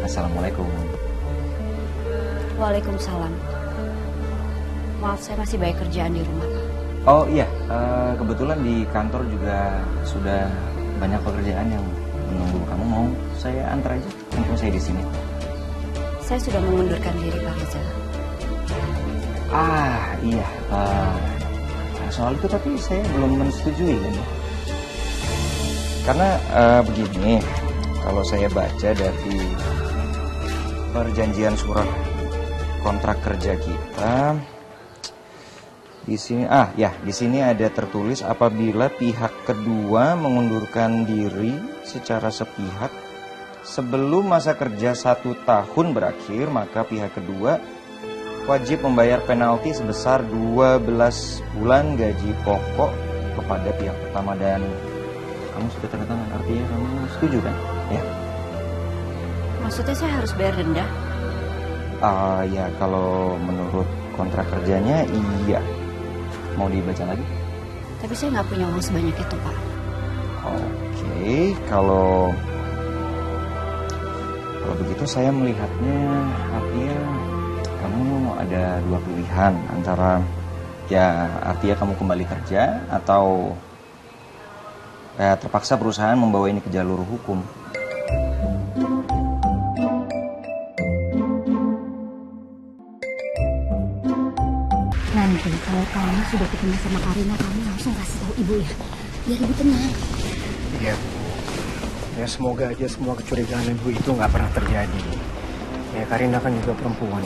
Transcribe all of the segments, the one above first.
Assalamualaikum. Waalaikumsalam. Maaf, saya masih banyak kerjaan di rumah, Pak. Oh iya, kebetulan di kantor juga sudah banyak pekerjaan yang menunggu. Kamu mau saya antar aja? Mumpung saya di sini. Saya sudah mengundurkan diri, Pak Rizal. Iya. Soal itu tapi saya belum menyetujui kan. Karena begini, kalau saya baca dari perjanjian surat kontrak kerja kita di sini, di sini ada tertulis apabila pihak kedua mengundurkan diri secara sepihak sebelum masa kerja 1 tahun berakhir, maka pihak kedua wajib membayar penalti sebesar 12 bulan gaji pokok kepada pihak pertama. Dan kamu sudah tanda tangan, artinya kamu setuju kan? Ya. Maksudnya saya harus bayar denda? Ya kalau menurut kontrak kerjanya iya. Mau dibaca lagi? Tapi saya nggak punya uang sebanyak itu, Pak. Oke, kalau begitu saya melihatnya, artinya kamu ada 2 pilihan antara artinya kamu kembali kerja atau terpaksa perusahaan membawa ini ke jalur hukum. Nanti kalau kamu sudah ketemu sama Karina, kamu langsung kasih tahu ibu ya, biar ibu tenang. Iya. Ya semoga aja semua kecurigaan ibu itu nggak pernah terjadi. Ya Karina kan juga perempuan.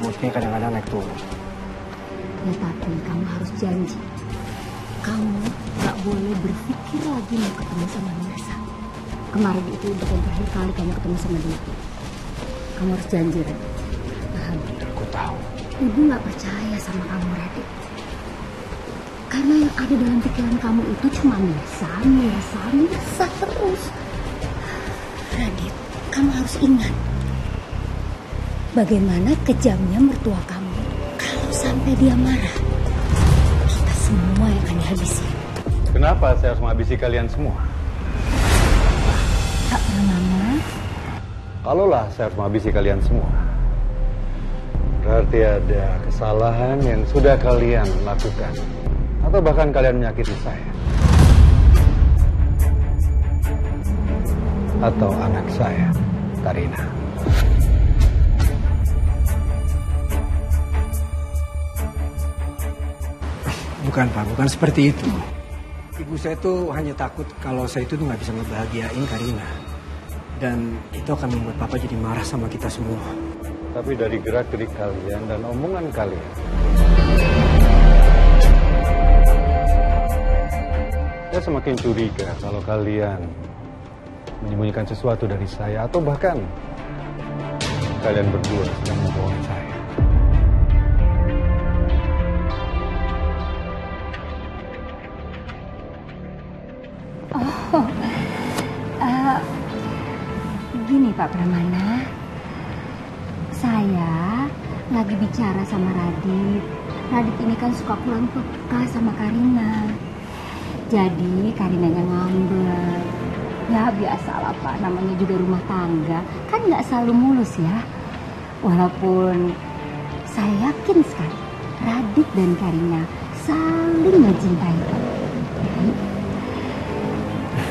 Moodnya kadang-kadang naik turun. Ya tapi kamu harus janji, kamu nggak boleh berpikir lagi mau ketemu sama Mirsa. Kemarin itu udah yang terakhir kali kamu ketemu sama dia. Kamu harus janji, Ren. Paham? Aku tahu. Ibu nggak percaya sama kamu, Radit. Karena yang ada dalam pikiran kamu itu cuma Mirsa terus. Radit, kamu harus ingat bagaimana kejamnya mertua kamu. Kalau sampai dia marah, kita semua yang akan dihabisi. Kenapa saya harus menghabisi kalian semua? Tak pernah, Mama. Kalaulah saya harus menghabisi kalian semua, berarti ada kesalahan yang sudah kalian lakukan. Atau bahkan kalian menyakiti saya. Atau anak saya, Karina. Bukan Pak, bukan seperti itu. Ibu saya tuh hanya takut kalau saya itu tuh nggak bisa ngebahagiain Karina. Dan itu akan membuat Papa jadi marah sama kita semua. Tapi dari gerak-gerik kalian dan omongan kalian, saya semakin curiga kalau kalian menyembunyikan sesuatu dari saya. Atau bahkan kalian berdua sedang membohongi saya. Gini Pak Pramana, saya lagi bicara sama Radit. Radit ini kan suka pulang peka sama Karina. Jadi Karinanya ngambek. Ya biasalah Pak, namanya juga rumah tangga. Kan nggak selalu mulus ya. Walaupun saya yakin sekali Radit dan Karina saling mencintai.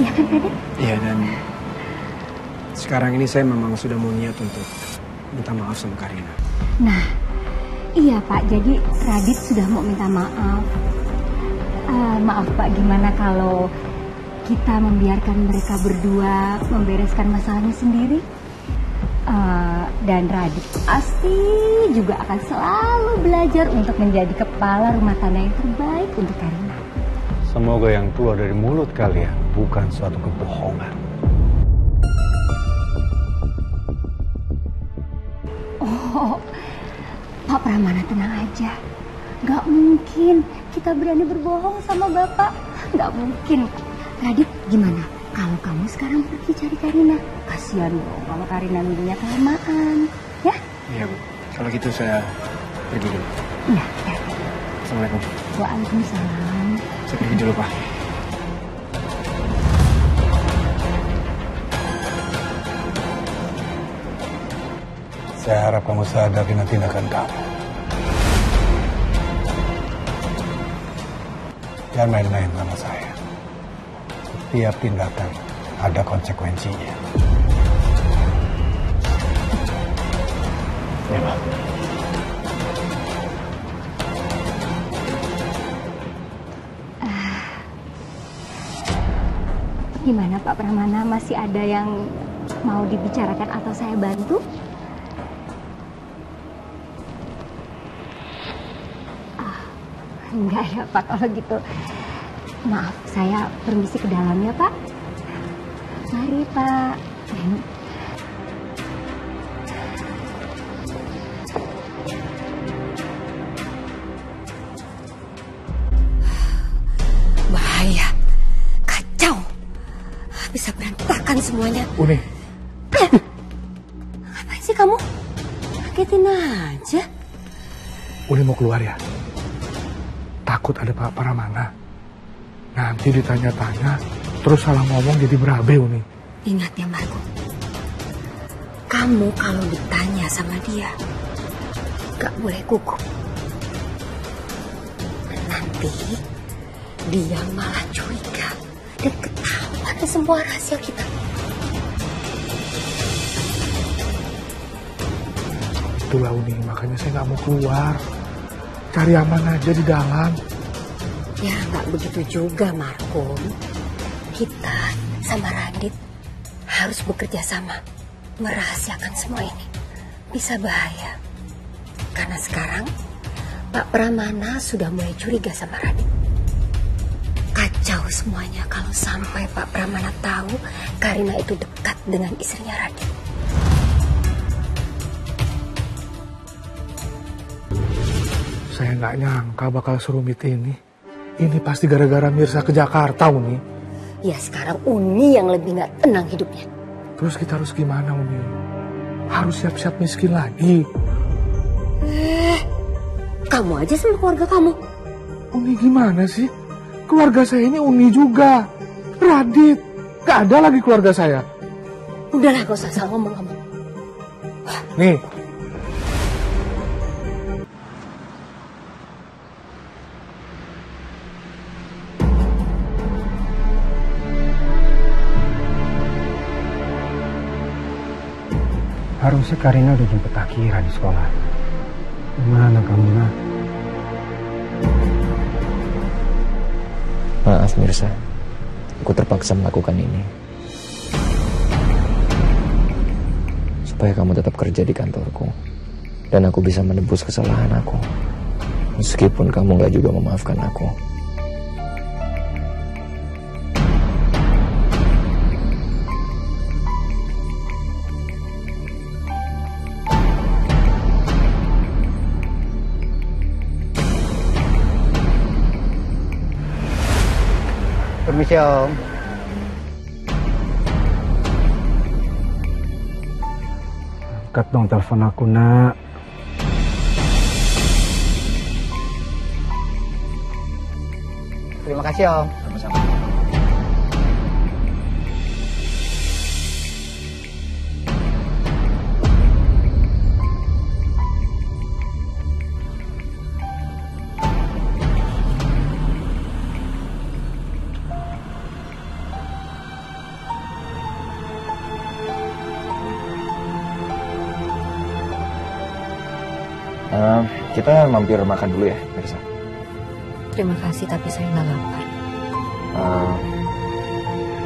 Ya kan Radit? Iya, dan sekarang ini saya memang sudah mau niat untuk minta maaf sama Karina. Nah, iya Pak, jadi Radit sudah mau minta maaf. Maaf Pak, gimana kalau kita membiarkan mereka berdua membereskan masalahnya sendiri? Dan Radit pasti juga akan selalu belajar untuk menjadi kepala rumah tangga yang terbaik untuk Karina. Semoga yang keluar dari mulut kalian bukan suatu kebohongan. Oh, Pak Pramana tenang aja. Gak mungkin kita berani berbohong sama Bapak. Gak mungkin. Radit, gimana? Kalau kamu sekarang pergi cari Karina, kasihan dong kalau Karina nunggunya kelamaan. Ya? Iya Bu, kalau gitu saya pergi dulu. Iya, ya. Assalamualaikum. Waalaikumsalam. Saya pergi dulu Pak. Saya harap kamu sadar dengan tindakan kamu. Jangan main-main sama saya. Setiap tindakan ada konsekuensinya. Ya, Pak. Gimana Pak Pramana, masih ada yang mau dibicarakan atau saya bantu? Enggak ya Pak, kalau gitu. Maaf, saya permisi ke dalam ya Pak. Mari Pak. Bahaya. Kacau. Bisa berantakan semuanya. Uni. Ngapain sih kamu? Kagetin aja. Uni mau keluar ya? Takut ada Pak Pramana. Nanti ditanya-tanya, terus salah ngomong jadi berabe, Uni. Ingat ya Marco, kamu kalau ditanya sama dia, gak boleh gugup. Nanti dia malah curiga dan ketahuan semua rahasia kita. Itulah Uni, makanya saya nggak mau keluar. Cari aman aja di dalam. Ya nggak begitu juga Marco. Kita sama Radit harus bekerja sama merahasiakan semua ini. Bisa bahaya. Karena sekarang Pak Pramana sudah mulai curiga sama Radit. Kacau semuanya kalau sampai Pak Pramana tahu Karina itu dekat dengan istrinya Radit. Saya nggak nyangka bakal serumit ini. Ini pasti gara-gara Mirsa ke Jakarta, Uni. Ya sekarang Uni yang lebih nggak tenang hidupnya. Terus kita harus gimana, Uni? Harus siap-siap miskin lagi. Kamu aja sama keluarga kamu. Uni gimana sih? Keluarga saya ini Uni juga. Radit. Gak ada lagi keluarga saya. Udahlah, gak usah salah ngomong kamu. Nih. Harusnya Karina udah jemput Akira di sekolah. Gimana kamu, Nak? Maaf Mirsa, aku terpaksa melakukan ini. Supaya kamu tetap kerja di kantorku. Dan aku bisa menebus kesalahan aku. Meskipun kamu gak juga memaafkan aku. Permisi Om. Angkat dong telepon aku, Nak. Terima kasih Om. Sama-sama. Kita mampir makan dulu ya, Mirsa. Terima kasih, tapi saya nggak lapar.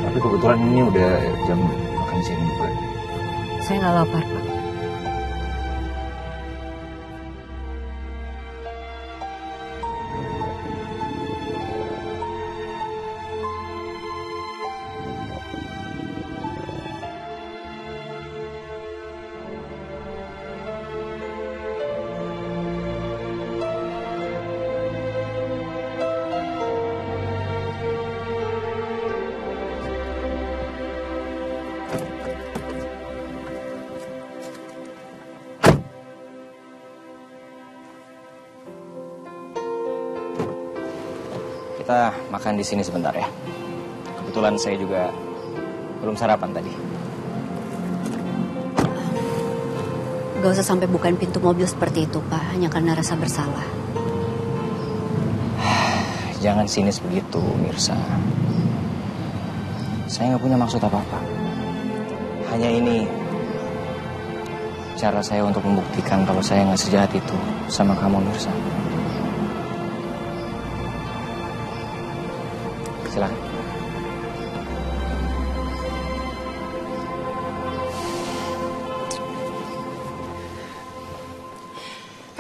Tapi kebetulan ini udah jam makan siang juga. Saya nggak lapar, Pak. Kita makan di sini sebentar ya. Kebetulan saya juga belum sarapan tadi. Gak usah sampai bukain pintu mobil seperti itu, Pak. Hanya karena rasa bersalah. Jangan sinis begitu, Mirsa. Saya nggak punya maksud apa-apa. Hanya ini cara saya untuk membuktikan kalau saya nggak sejahat itu sama kamu, Mirsa. Silakan.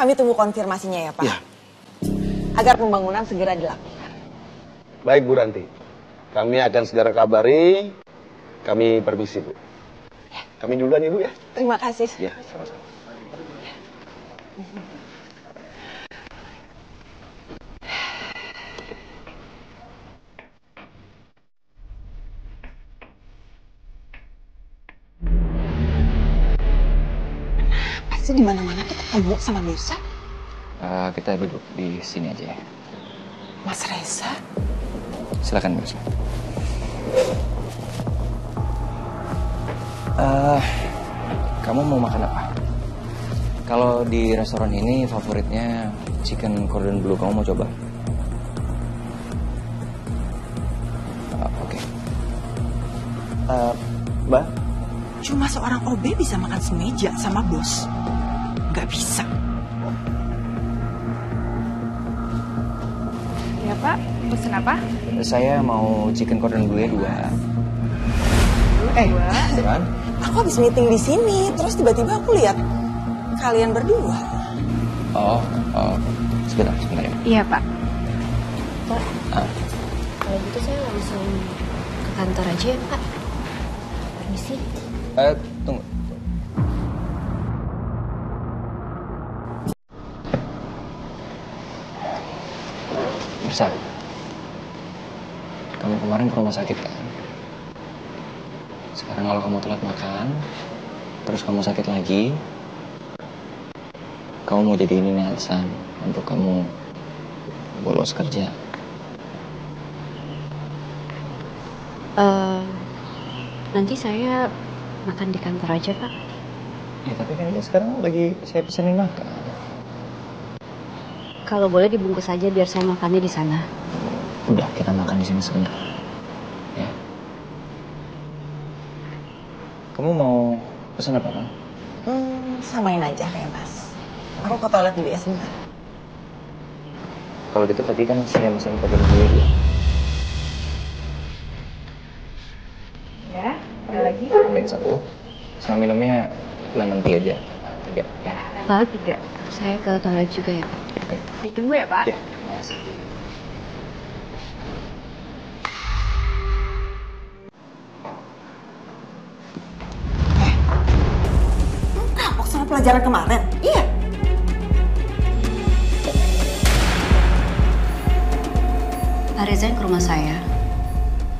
Kami tunggu konfirmasinya ya, Pak. Ya. Agar pembangunan segera dilakukan. Baik, Bu Ranti. Kami akan segera kabari. Kami permisi, Bu. Kami duluan ya, Bu ya. Terima kasih. Ya, sama-sama. Pasti di mana-mana tuh ketemu sama Mirsa. Kita duduk di sini aja ya. Mas Reza? Silakan, Mirsa. Kamu mau makan apa? Kalau di restoran ini favoritnya chicken cordon bleu. Kamu mau coba? Oke. Mbak? Cuma seorang OB bisa makan semeja sama bos. Nggak bisa. Ya Pak, pesen apa? Saya mau chicken cordon bleu 2. Kan? Aku habis meeting di sini, terus tiba-tiba aku lihat kalian berdua. Oh, sebentar ya. Iya Pak. Pak, kalau gitu saya langsung ke kantor aja ya, Pak. Permisi. Tunggu. Mirsa, kamu kemarin ke rumah sakit kan? Sekarang kalau kamu telat makan, terus kamu sakit lagi, kamu mau jadi ini alasan untuk kamu bolos kerja. Nanti saya makan di kantor aja, Pak. Ya tapi kan ini sekarang lagi saya pesenin makan. Kalau boleh dibungkus aja biar saya makannya di sana. Udah, kita makan di sini sebentar. Ya. Kamu mau pesan apa, Bang? Samain aja kayak Mas. Aku ke toilet dulu ya sebentar. Kalau gitu tadi kan saya pesan cordon bleu 2. Ya, ada lagi? Tambahin 1. Sama minumnya lemon tea aja. 3. Ya. Pak, tidak. Saya ke toilet juga ya, Pak. Ditunggu ya Pak. Ya. Kapok sama pelajaran kemarin? Iya. Pak Reza yang ke rumah saya.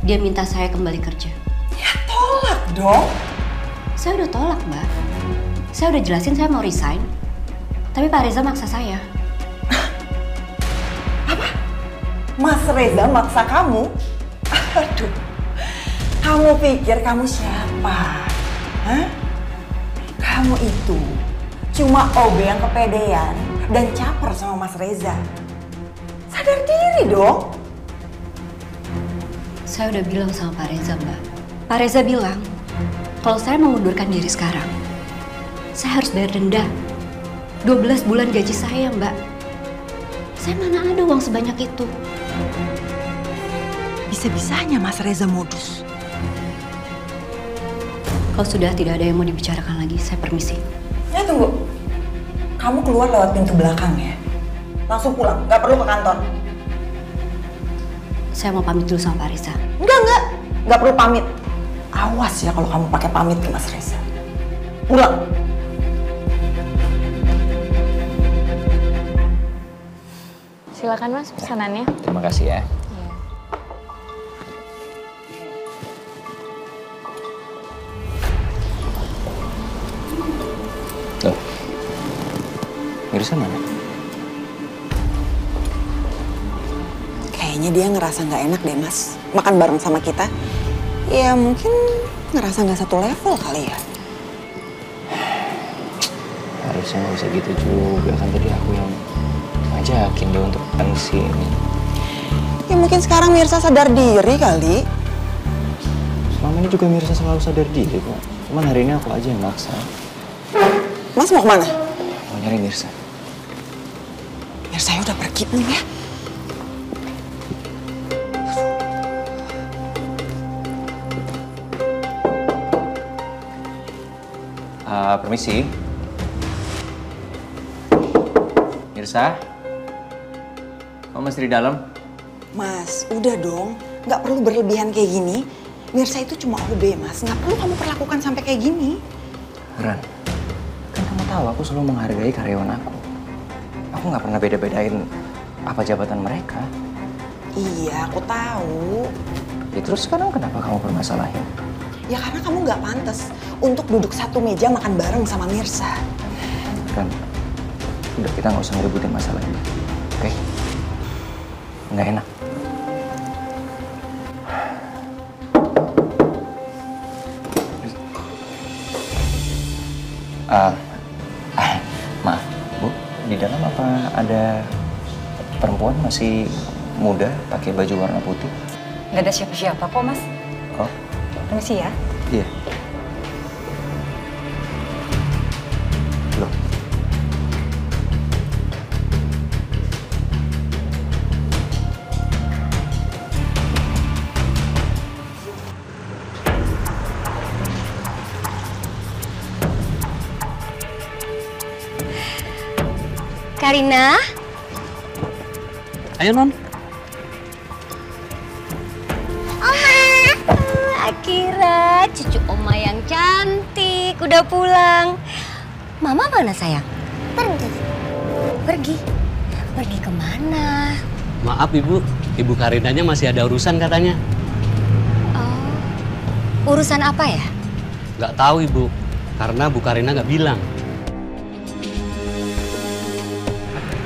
Dia minta saya kembali kerja. Ya tolak dong. Saya udah tolak, Mbak. Saya udah jelasin saya mau resign. Tapi Pak Reza maksa saya. Mas Reza maksa kamu? Aduh, kamu pikir kamu siapa? Hah? Kamu itu cuma OB yang kepedean dan caper sama Mas Reza. Sadar diri dong. Saya udah bilang sama Pak Reza, Mbak. Pak Reza bilang, kalau saya mengundurkan diri sekarang, saya harus bayar denda. 12 bulan gaji saya, Mbak. Saya mana ada uang sebanyak itu. Bisa-bisanya Mas Reza modus. Kalau sudah tidak ada yang mau dibicarakan lagi, saya permisi. Ya tunggu. Kamu keluar lewat pintu belakang ya. Langsung pulang, nggak perlu ke kantor. Saya mau pamit dulu sama Pak Reza. Nggak perlu pamit. Awas ya kalau kamu pakai pamit ke Mas Reza. Pulang. Silakan Mas pesanannya. Terima kasih ya. Loh, Mirsa mana? Kayaknya dia ngerasa nggak enak deh Mas. Makan bareng sama kita. Ya mungkin ngerasa nggak satu level kali ya. harusnya nggak usah gitu juga kan, tadi aku yang ngajakin dia untuk datang sini. Ya mungkin sekarang Mirsa sadar diri kali. Selama ini juga Mirsa selalu sadar diri kok. Cuman hari ini aku aja yang maksa. Mas mau kemana? Mau nyari Mirsa. Mirsa udah pergi belum ya? Permisi. Mirsa? Kamu masih di dalam? Mas, udah dong. Nggak perlu berlebihan kayak gini. Mirsa itu cuma OB, Mas. Nggak perlu kamu perlakukan sampai kayak gini. Ran, kan kamu tahu aku selalu menghargai karyawan aku. Aku nggak pernah beda-bedain apa jabatan mereka. Iya, aku tahu. Ya terus sekarang kenapa kamu permasalahin? Ya karena kamu nggak pantas untuk duduk satu meja makan bareng sama Mirsa. Ran, udah kita nggak usah ngeributin masalah ini, oke? Nggak enak. Maaf, Bu, di dalam apa ada perempuan masih muda pakai baju warna putih? Nggak ada siapa-siapa kok, Mas. Oh, Permisi ya. iya. Loh. Karina? Ayo, Non. Akira, cucu Oma yang cantik, udah pulang. Mama mana sayang? Pergi? Pergi kemana? Maaf, Ibu. Ibu Karinanya masih ada urusan katanya. Oh, urusan apa ya? Nggak tahu, Ibu. Karena Bu Karina nggak bilang.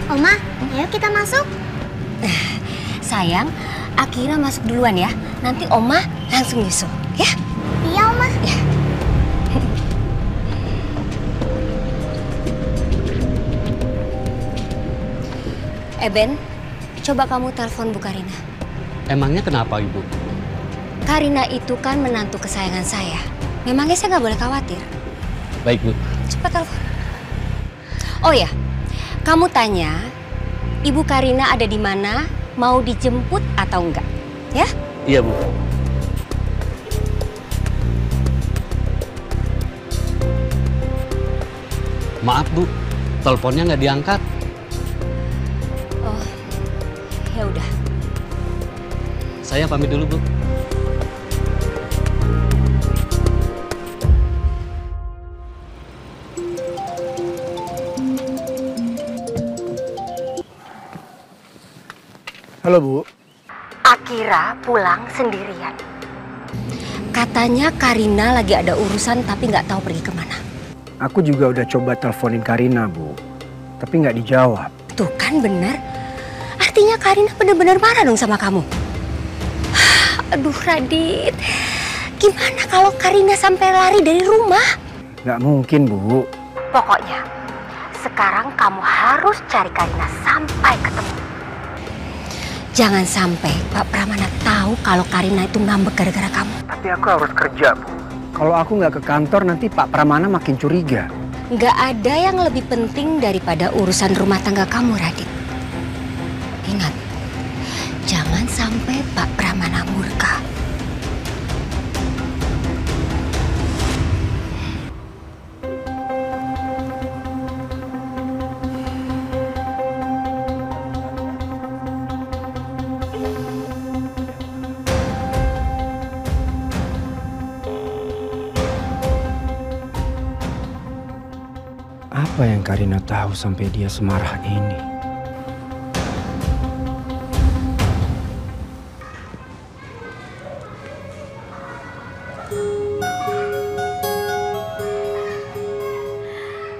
Oma, ayo kita masuk. Sayang, Akira masuk duluan ya. Nanti Oma langsung nyusul, ya? Iya, Oma. Ya. Ben, coba kamu telepon Bu Karina. Emangnya kenapa, Ibu? Karina itu kan menantu kesayangan saya. Memangnya saya nggak boleh khawatir. Baik, Bu. Cepat telepon. Oh ya, kamu tanya Ibu Karina ada di mana, mau dijemput atau enggak, ya? Iya, Bu. Maaf, Bu. Teleponnya nggak diangkat. Oh, ya udah. Saya pamit dulu, Bu. Halo, Bu. Akira pulang sendirian. Katanya Karina lagi ada urusan tapi nggak tahu pergi kemana. Aku juga udah coba teleponin Karina, Bu. Tapi nggak dijawab. Tuh kan bener. Artinya Karina bener-bener marah dong sama kamu. Aduh Radit, gimana kalau Karina sampai lari dari rumah? Nggak mungkin, Bu. Pokoknya sekarang kamu harus cari Karina sampai ketemu. Jangan sampai Pak Pramana tahu kalau Karina itu ngambek gara-gara kamu. Tapi aku harus kerja, Bu. Kalau aku nggak ke kantor nanti Pak Pramana makin curiga. Nggak ada yang lebih penting daripada urusan rumah tangga kamu, Radit. Ingat, jangan sampai Pak Pramana murka. Apa yang Karina tahu sampai dia semarah ini?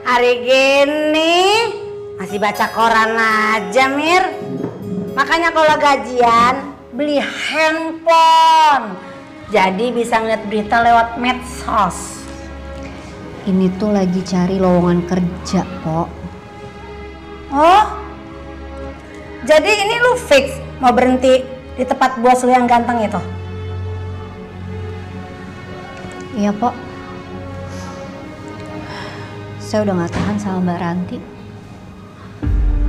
Hari gini masih baca koran aja, Mir. Makanya kalau gajian beli handphone. Jadi bisa ngeliat berita lewat medsos. Ini tuh lagi cari lowongan kerja, Pok. Oh, jadi ini lu fix mau berhenti di tempat bos lu yang ganteng itu? Iya, Pok. Saya udah gak tahan sama Mbak Ranti.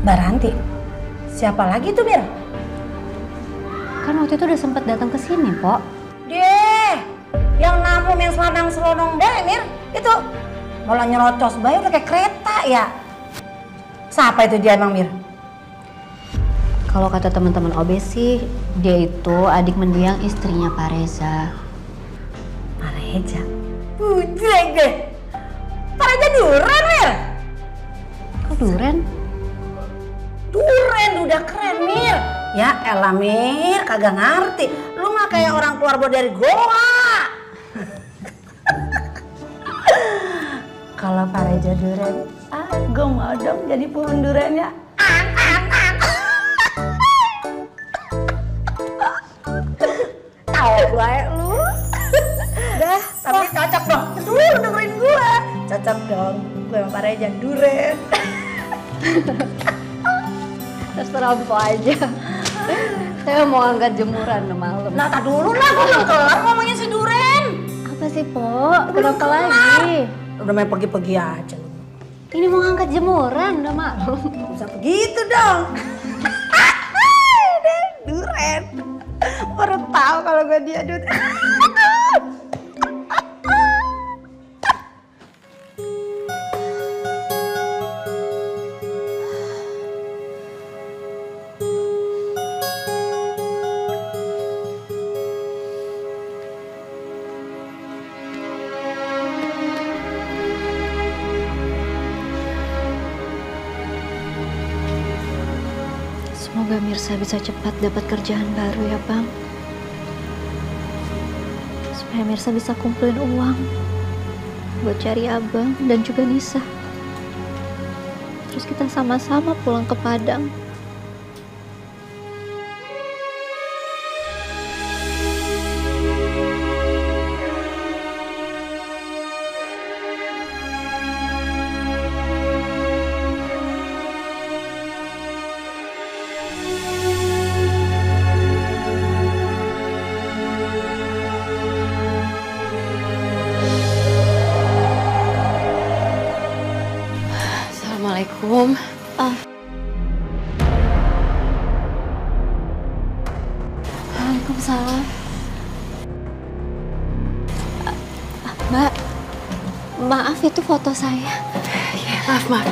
Mbak Ranti? Siapa lagi tuh, Mir? Kan waktu itu udah sempet datang ke sini, Pok. Deh, yang namu yang selanang selonong deh, Mir. Itu malah nyerocos bayi udah kayak kereta ya. Siapa itu dia emang, Mir? Kalau kata teman-teman OB sih, dia itu adik mendiang istrinya Pak Reza. Pak Reza? Bujeng deh. Pak Reza duren, Mir. Kok duren? Duren udah keren, Mir. Ya elah, Mir, kagak ngerti. Lu mah kayak orang keluar dari goa. Kalau Pak Reza duren, gue mau dong jadi pohon durennya. Tahu gue lu. Dah, tapi cocok dong. Dulu dengerin gue. Cocok dong, gue sama Pak Reza duren. Terserah Mpok aja. Saya mau angkat jemuran udah malam. Nah, tak dulu lah, gue belum kelar ngomongin si duren. Apa sih, Pok? Kenapa lagi? Udah main pergi-pergi aja lu. Ini mau angkat jemuran udah malam. Bisa begitu dong. Duren. Baru tahu kalau gue diadut. Semoga Mirsa bisa cepat dapat kerjaan baru ya, Bang. Supaya Mirsa bisa kumpulin uang buat cari Abang dan juga Nisa. Terus kita sama-sama pulang ke Padang. Assalamualaikum. Waalaikumsalam. Mbak, maaf itu foto saya. Ya, maaf, Mbak.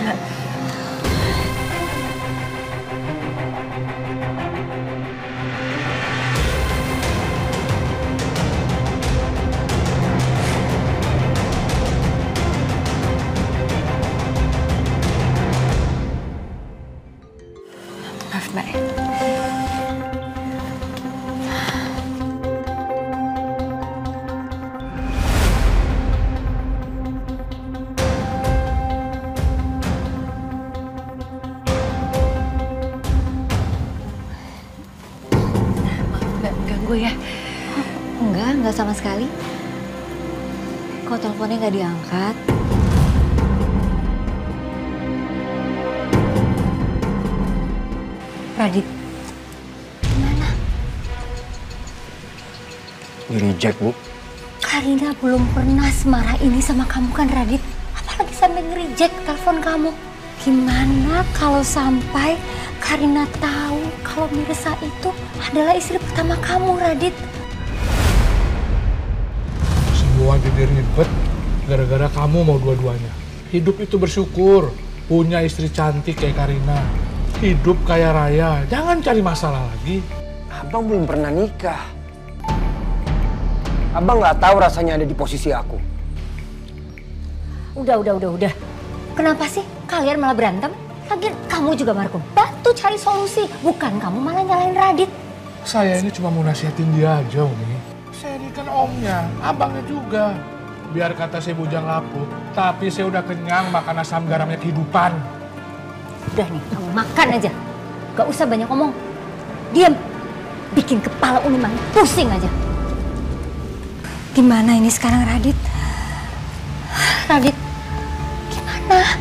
Maaf, Mbak. Ganggu ya? Enggak sama sekali. Kok teleponnya nggak diangkat? Radit. Gimana? Nge-reject, Bu. Karina belum pernah semarah ini sama kamu kan, Radit? Apalagi sampai nge-reject telepon kamu. Gimana kalau sampai Karina tahu kalau Mirsa itu adalah istri pertama kamu, Radit? Semua jadi ribet gara-gara kamu mau dua-duanya. Hidup itu bersyukur, punya istri cantik kayak Karina. Hidup kaya raya, jangan cari masalah lagi. Abang belum pernah nikah. Abang nggak tahu rasanya ada di posisi aku. Udah. Kenapa sih kalian malah berantem? Lagian kamu juga, Marco, bantu cari solusi. Bukan kamu malah nyalain Radit. Saya ini cuma mau nasihatin dia aja, Umi. Saya ini kan omnya, abangnya juga. Biar kata saya bujang lapuk, tapi saya udah kenyang makan asam garamnya kehidupan. Udah nih, kamu makan aja. Gak usah banyak ngomong. Diam. Bikin kepala Uni makin pusing aja. Gimana ini sekarang, Radit? Radit, gimana?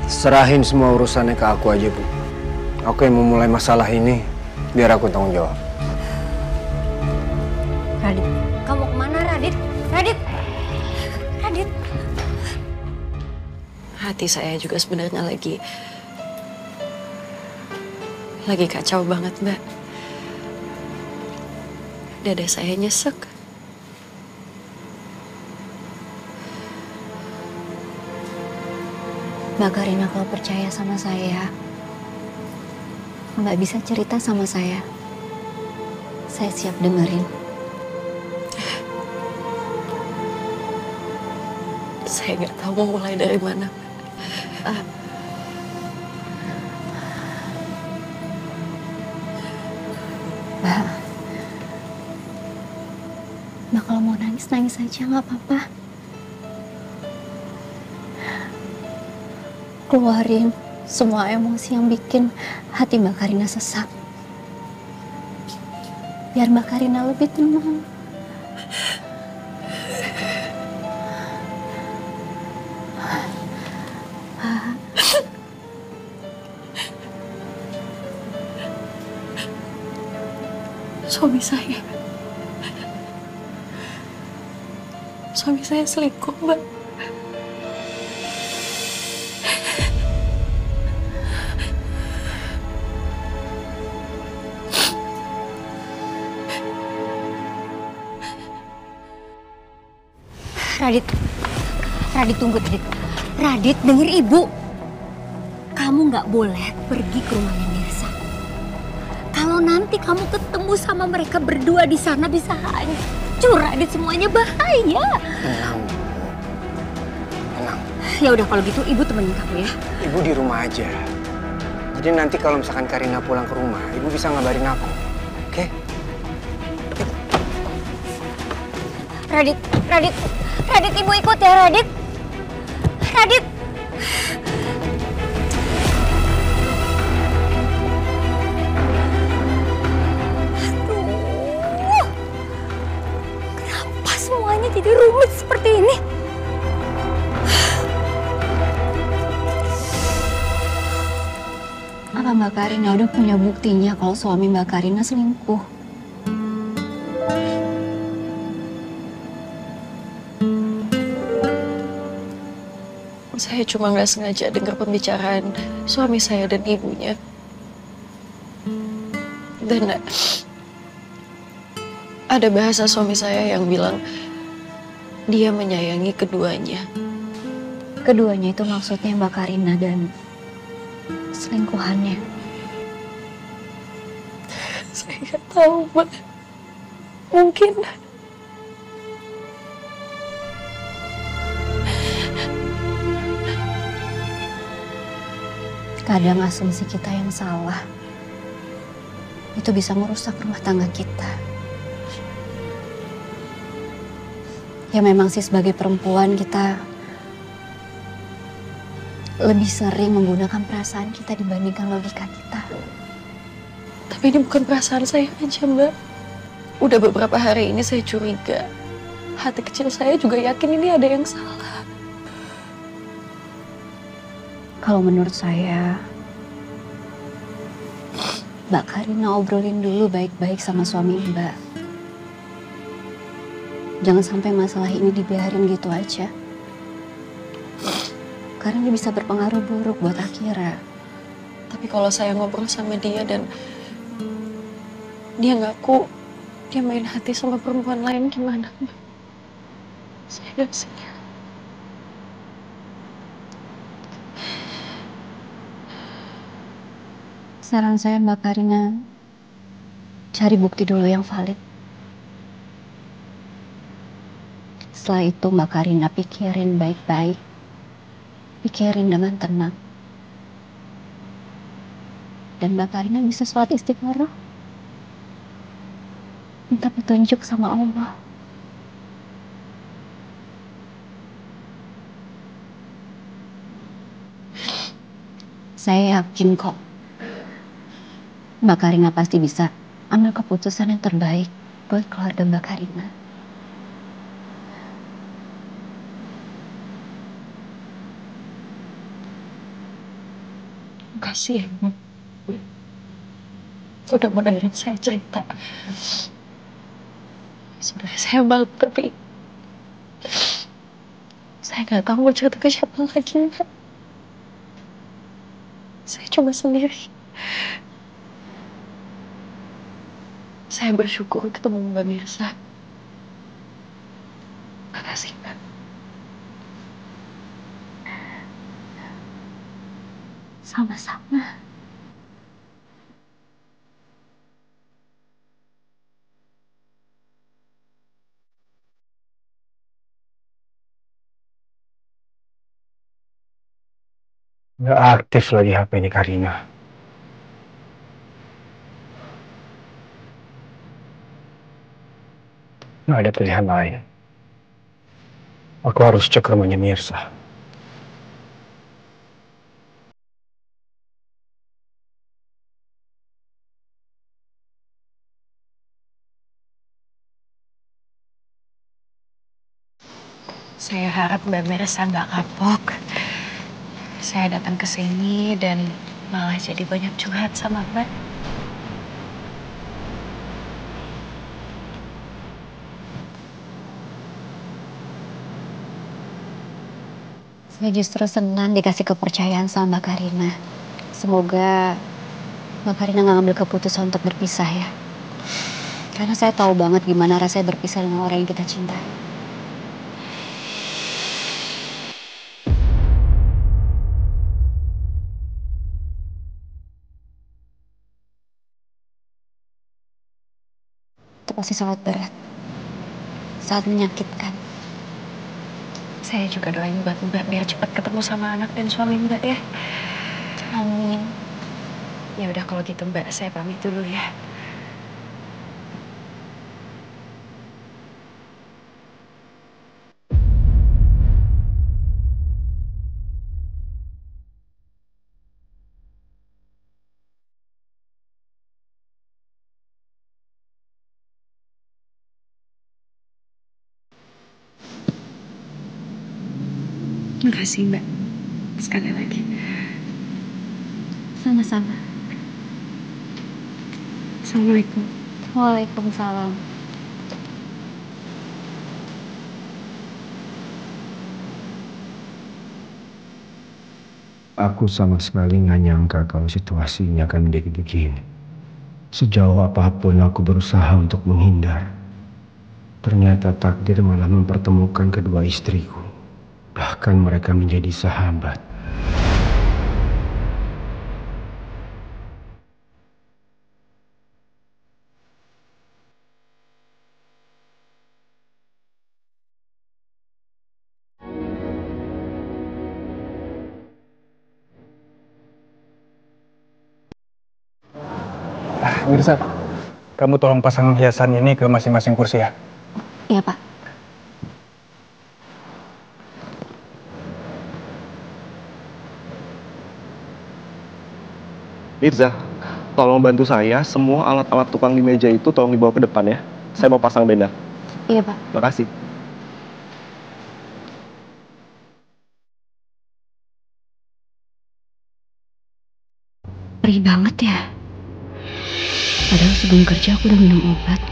Serahin semua urusannya ke aku aja, Bu. Aku yang memulai masalah ini, biar aku tanggung jawab. Radit, kamu kemana Radit? Radit! Radit! Hati saya juga sebenarnya lagi kacau banget, Mbak. Dada saya nyesek. Mbak Karina kalau percaya sama saya, Mbak bisa cerita sama saya. Saya siap dengerin. Saya nggak tahu mau mulai dari mana. Mbak kalau mau nangis aja nggak apa-apa. Keluarin semua emosi yang bikin hati Mbak Karina sesak. Biar Mbak Karina lebih tenang. Suami saya selingkuh, Mbak. Radit tunggu Radit. Radit denger ibu. Kamu nggak boleh pergi ke rumahnya Mirsa. Kalau nanti kamu ketemu sama mereka berdua di sana bisa hancur Radit, semuanya bahaya. Tenang. Ya udah kalau gitu ibu temenin kamu ya. Ibu di rumah aja. Jadi nanti kalau misalkan Karina pulang ke rumah, ibu bisa ngabarin aku. Oke? Radit ibu ikut ya Radit. Radit. Aduh. Kenapa semuanya jadi rumit seperti ini? Apa Mbak Karina udah punya buktinya kalau suami Mbak Karina selingkuh? Saya cuma nggak sengaja dengar pembicaraan suami saya dan ibunya. Dan ada bahasa suami saya yang bilang dia menyayangi keduanya. Keduanya itu maksudnya Mbak Karina dan selingkuhannya. Saya nggak tahu, Mbak. Mungkin kadang asumsi kita yang salah itu bisa merusak rumah tangga kita. Ya memang sih sebagai perempuan kita lebih sering menggunakan perasaan kita dibandingkan logika kita. tapi ini bukan perasaan saya aja, Mbak. Udah beberapa hari ini saya curiga. Hati kecil saya juga yakin ini ada yang salah. Kalau menurut saya, Mbak Karina obrolin dulu baik-baik sama suami Mbak. Jangan sampai masalah ini dibiarin gitu aja. Karena ini bisa berpengaruh buruk buat Akira. Tapi kalau saya ngobrol sama dia dan dia ngaku dia main hati sama perempuan lain, gimana, Mbak? Saya gak siap. Saran saya Mbak Karina, cari bukti dulu yang valid. Setelah itu Mbak Karina pikirin baik-baik. Pikirin dengan tenang. Dan Mbak Karina bisa sholat istikharah. Minta petunjuk sama Allah. Saya yakin kok Mbak Karina pasti bisa ambil keputusan yang terbaik buat keluarga Mbak Karina. Makasih ya, Mbak. Udah mau dengerin saya cerita. Sebenarnya saya malu, tapi saya nggak tahu mau cerita ke siapa lagi. Saya cuma sendiri. Saya bersyukur ketemu Mbak Mirsa. Makasih, Mbak. Sama-sama. Nggak aktif lagi HP-nya Karina. Nggak ada pilihan lain. Aku harus cek rumahnya Mirsa. Saya harap Mbak Mirsa nggak kapok. Saya datang ke sini dan malah jadi banyak curhat sama Mbak. Saya justru senang dikasih kepercayaan sama Mbak Karina. Semoga Mbak Karina nggak ngambil keputusan untuk berpisah ya. Karena saya tahu banget gimana rasanya berpisah dengan orang yang kita cintai. Itu pasti sangat berat. Sangat menyakitkan. Saya juga doain buat Mbak biar cepat ketemu sama anak dan suami Mbak ya. Amin. Ya udah kalau gitu Mbak, saya pamit dulu ya. Terima kasih Mbak. Sekali lagi. Sama-sama. Assalamualaikum. Waalaikumsalam. Aku sama sekali nggak nyangka kalau situasinya akan menjadi begini. Sejauh apapun aku berusaha untuk menghindar. Ternyata takdir malah mempertemukan kedua istriku. Bahkan mereka menjadi sahabat. Mirsa, kamu tolong pasang hiasan ini ke masing-masing kursi ya. Iya, Pak. Mirza, tolong bantu saya, semua alat-alat tukang di meja itu tolong dibawa ke depan ya. Saya mau pasang benda. Iya, Pak. Makasih. Perih banget ya. Padahal sebelum kerja aku udah minum obat.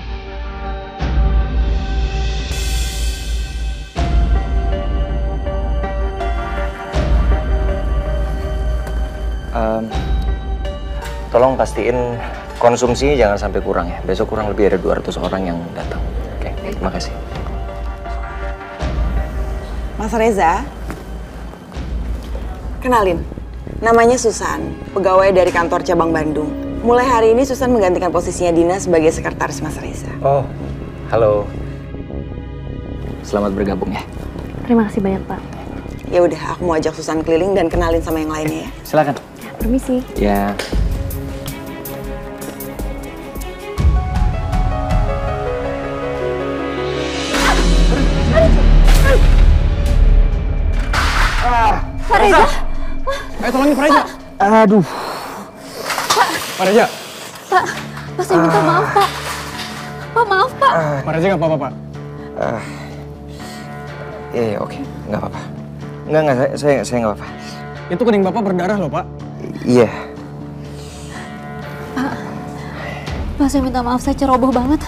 Tolong pastiin konsumsinya jangan sampai kurang ya. Besok kurang lebih ada 200 orang yang datang. Oke, terima kasih. Mas Reza, kenalin, namanya Susan, pegawai dari kantor cabang Bandung. Mulai hari ini Susan menggantikan posisinya Dina sebagai sekretaris Mas Reza. Oh, halo. Selamat bergabung ya. Terima kasih banyak, Pak. Ya udah, aku mau ajak Susan keliling dan kenalin sama yang lainnya ya. Silakan. Permisi. Ya. Pak Reza. Ayo tolongin Pak Reza. Aduh. Pak Reza. Pak, saya minta maaf, Pak. Pak, maaf, Pak. Pak Reza nggak apa-apa, Pak. Iya, oke. Nggak apa-apa. Nggak, saya nggak apa-apa. Itu kening Bapak berdarah loh, Pak. Iya. Pak, saya minta maaf, saya ceroboh banget.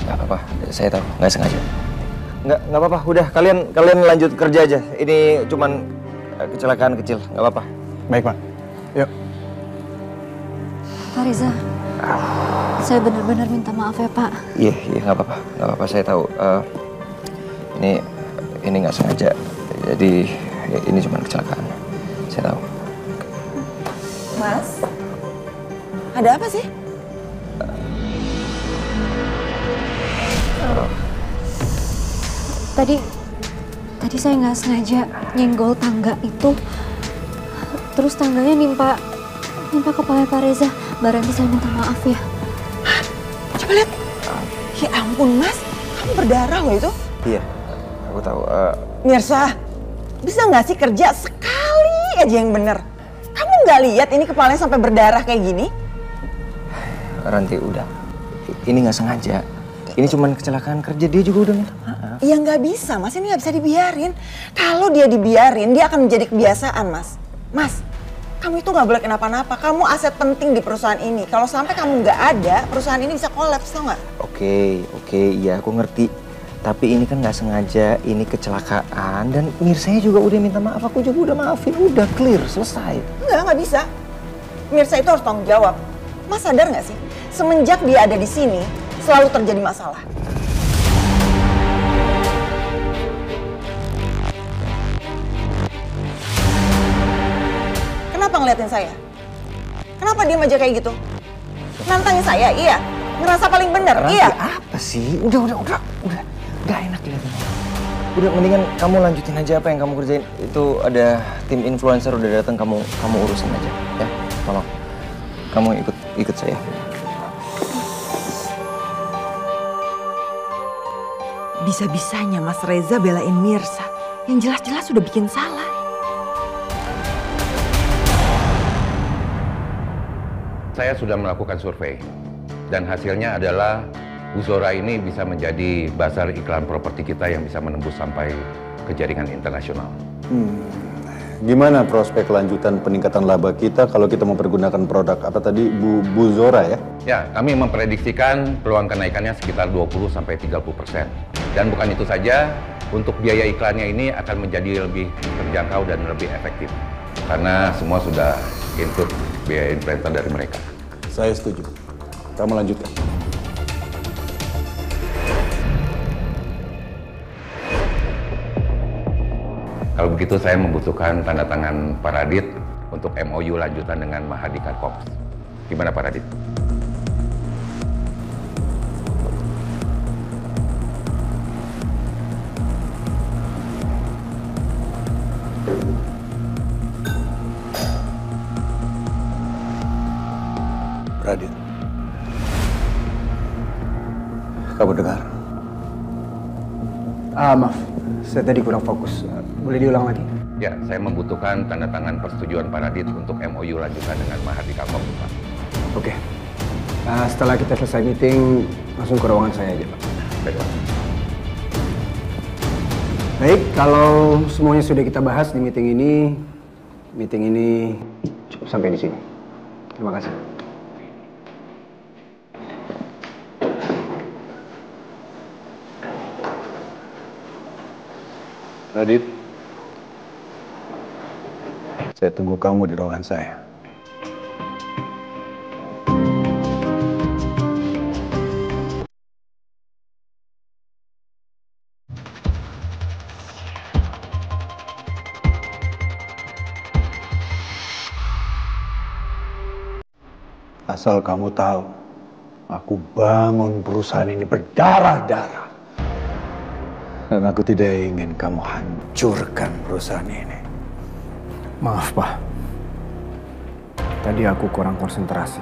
Nggak apa-apa, saya tahu, nggak sengaja. Nggak apa-apa, udah kalian lanjut kerja aja. Ini cuman kecelakaan kecil, nggak apa-apa. Baik, Pak. Yuk. Pak Riza, saya benar-benar minta maaf ya, Pak. Iya, nggak apa-apa, saya tahu. Ini nggak sengaja, jadi ini cuma kecelakaan. Saya tahu. Mas, ada apa sih? Tadi saya nggak sengaja nyenggol tangga itu, terus tangganya nimpa kepala Pak Reza. Mbak Ranti, saya minta maaf ya. Coba lihat. Ya ampun, Mas, kamu berdarah loh itu. Iya, aku tahu. Mirsa, bisa nggak sih kerja sekali aja yang bener? Kamu nggak lihat ini kepalanya sampai berdarah kayak gini? Ranti, udah. Ini nggak sengaja. Ini cuma kecelakaan kerja, dia juga udah minta maaf. Ya nggak bisa, Mas. Ini nggak bisa dibiarin. Kalau dia dibiarin, dia akan menjadi kebiasaan, Mas. Mas, kamu itu nggak boleh kenapa-napa. Kamu aset penting di perusahaan ini. Kalau sampai kamu nggak ada, perusahaan ini bisa kolaps, tau nggak? Oke, iya aku ngerti. Tapi ini kan nggak sengaja, ini kecelakaan. Dan Mirsa juga udah minta maaf, aku juga udah maafin. Udah clear, selesai. Nggak bisa. Mirsa itu harus tanggung jawab. Mas sadar nggak sih? Semenjak dia ada di sini, selalu terjadi masalah. Kenapa ngeliatin saya? Kenapa diam aja kayak gitu? Nantangin saya, iya. Ngerasa paling benar, iya. Apa sih? Udah. Gak enak liatnya. Udah, mendingan kamu lanjutin aja apa yang kamu kerjain. Itu ada tim influencer udah datang, kamu urusin aja, ya. Tolong. Kamu ikut saya. Bisa-bisanya Mas Reza belain Mirsa. Yang jelas-jelas sudah bikin salah. Saya sudah melakukan survei. Dan hasilnya adalah Bu Zora ini bisa menjadi bazar iklan properti kita yang bisa menembus sampai ke jaringan internasional. Gimana prospek lanjutan peningkatan laba kita kalau kita mempergunakan produk apa tadi Bu Zora ya? Ya, kami memprediksikan peluang kenaikannya sekitar 20-30%. Dan bukan itu saja, untuk biaya iklannya ini akan menjadi lebih terjangkau dan lebih efektif. Karena semua sudah include biaya influencer dari mereka. Saya setuju. Kamu lanjutkan. Kalau begitu saya membutuhkan tanda tangan Pak Radit untuk MOU lanjutan dengan Mahardika Corps. Gimana Pak Radit? Radit, kamu dengar? Maaf, saya tadi kurang fokus. Boleh diulang lagi? Ya, saya membutuhkan tanda tangan persetujuan Pak Radit untuk MOU lanjutan dengan Mahardika Corps, Pak. Oke. Setelah kita selesai meeting, langsung ke ruangan saya aja, Pak. Baik, Pak. Baik, kalau semuanya sudah kita bahas di meeting ini cukup sampai di sini. Terima kasih. Radit, saya tunggu kamu di ruangan saya. Asal kamu tahu, aku bangun perusahaan ini berdarah-darah. Dan aku tidak ingin kamu hancurkan perusahaan ini. Maaf, Pak. Tadi aku kurang konsentrasi.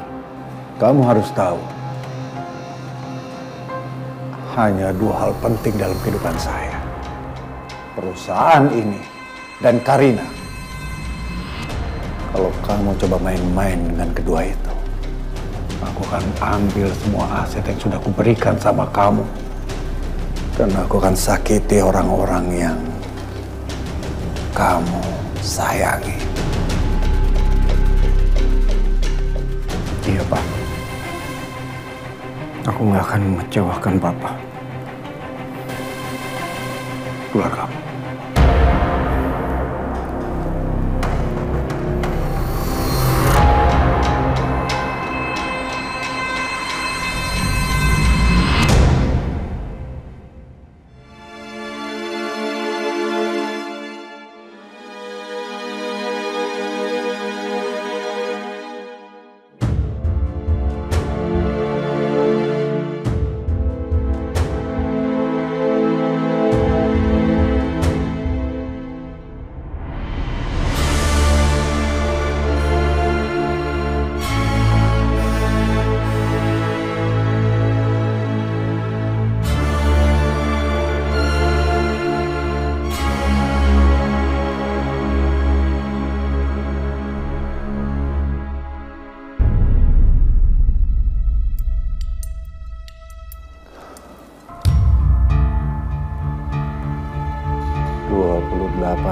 Kamu harus tahu, hanya dua hal penting dalam kehidupan saya. Perusahaan ini dan Karina. Kalau kamu coba main-main dengan kedua itu, aku akan ambil semua aset yang sudah kuberikan sama kamu. Dan aku akan sakiti orang-orang yang kamu sayangi. Iya, Pak. Aku nggak akan mengecewakan Papa. Keluar kamu.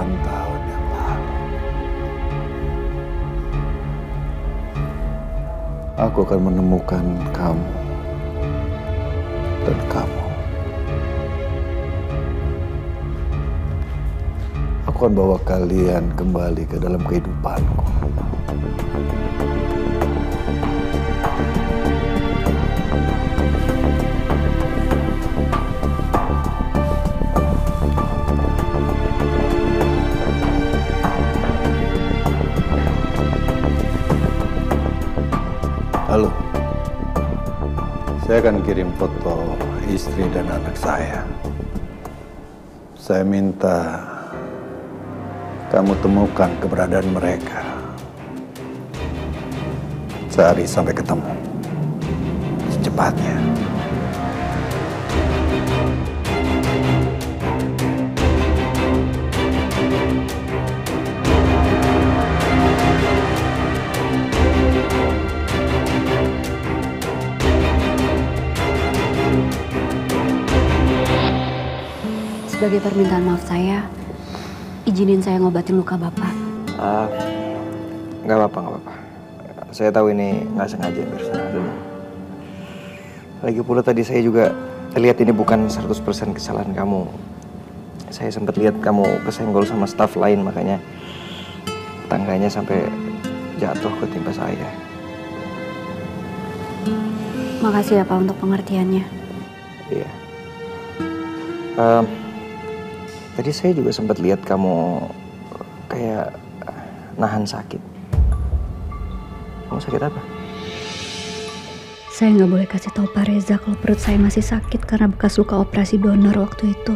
Tahun yang lalu, aku akan menemukan kamu dan kamu. Aku akan bawa kalian kembali ke dalam kehidupanku. Halo, saya akan kirim foto istri dan anak saya. Saya minta kamu temukan keberadaan mereka. Cari sampai ketemu. Secepatnya. Sebagai permintaan maaf saya, izinin saya ngobatin luka Bapak. Nggak apa-apa. Saya tahu ini nggak sengaja, Mirsa. Lagi pula tadi saya juga lihat ini bukan 100% kesalahan kamu. Saya sempat lihat kamu kesenggol sama staf lain, makanya tangganya sampai jatuh ketimpa saya. Makasih ya Pak untuk pengertiannya. Iya. Tadi saya juga sempat lihat kamu kayak nahan sakit. Kamu sakit apa? Saya nggak boleh kasih tahu Pak Reza kalau perut saya masih sakit karena bekas luka operasi donor waktu itu.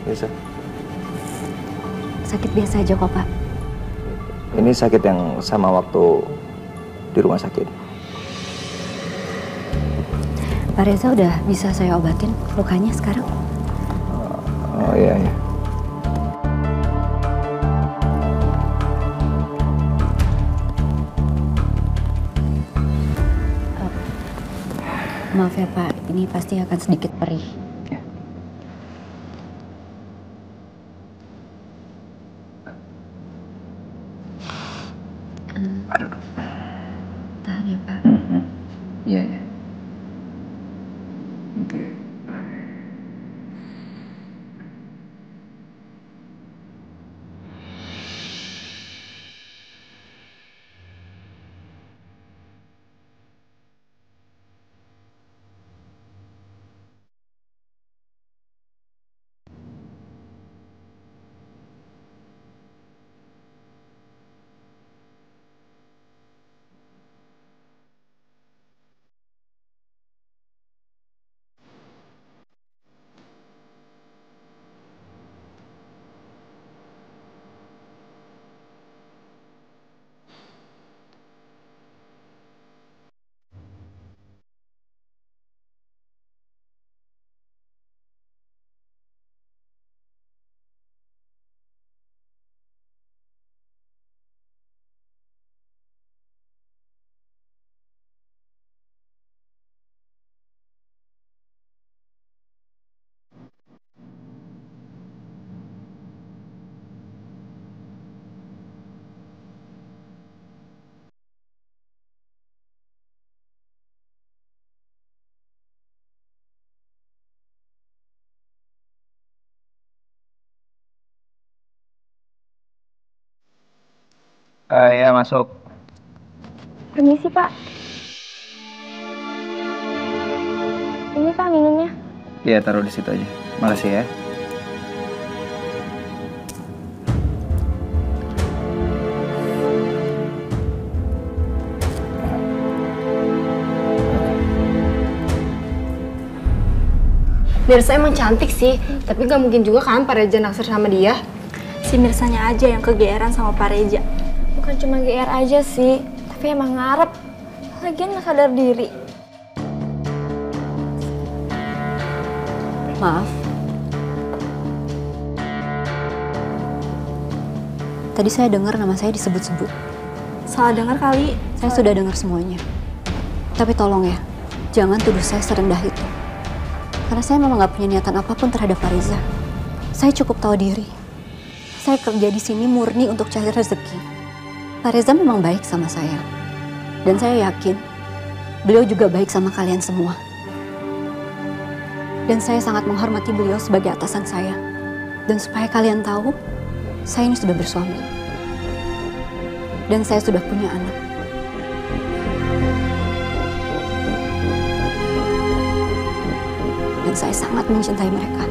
Bisa. Sakit biasa aja kok Pak. Ini sakit yang sama waktu di rumah sakit. Pak Reza udah bisa saya obatin lukanya sekarang? Oh iya. Maaf ya Pak, ini pasti akan sedikit perih. Aduh. Tahan ya Pak. Iya. Ya, masuk. Permisi, Pak. Ini Pak minumnya. Iya, taruh di situ aja. Makasih ya. Mirsa emang cantik sih, tapi nggak mungkin juga kan Pak Reza naksir sama dia. Si Mirsanya aja yang kegeeran sama Pak Reza. Bukan cuma GR aja sih, tapi emang ngarep. Lagian nggak sadar diri. Maaf. Tadi saya dengar nama saya disebut-sebut. Salah dengar kali. Saya sudah dengar semuanya. Tapi tolong ya, jangan tuduh saya serendah itu. Karena saya memang nggak punya niatan apapun terhadap Pak Reza. Saya cukup tahu diri. Saya kerja di sini murni untuk cari rezeki. Pak Reza memang baik sama saya. Dan saya yakin beliau juga baik sama kalian semua. Dan saya sangat menghormati beliau sebagai atasan saya. Dan supaya kalian tahu, saya ini sudah bersuami. Dan saya sudah punya anak. Dan saya sangat mencintai mereka.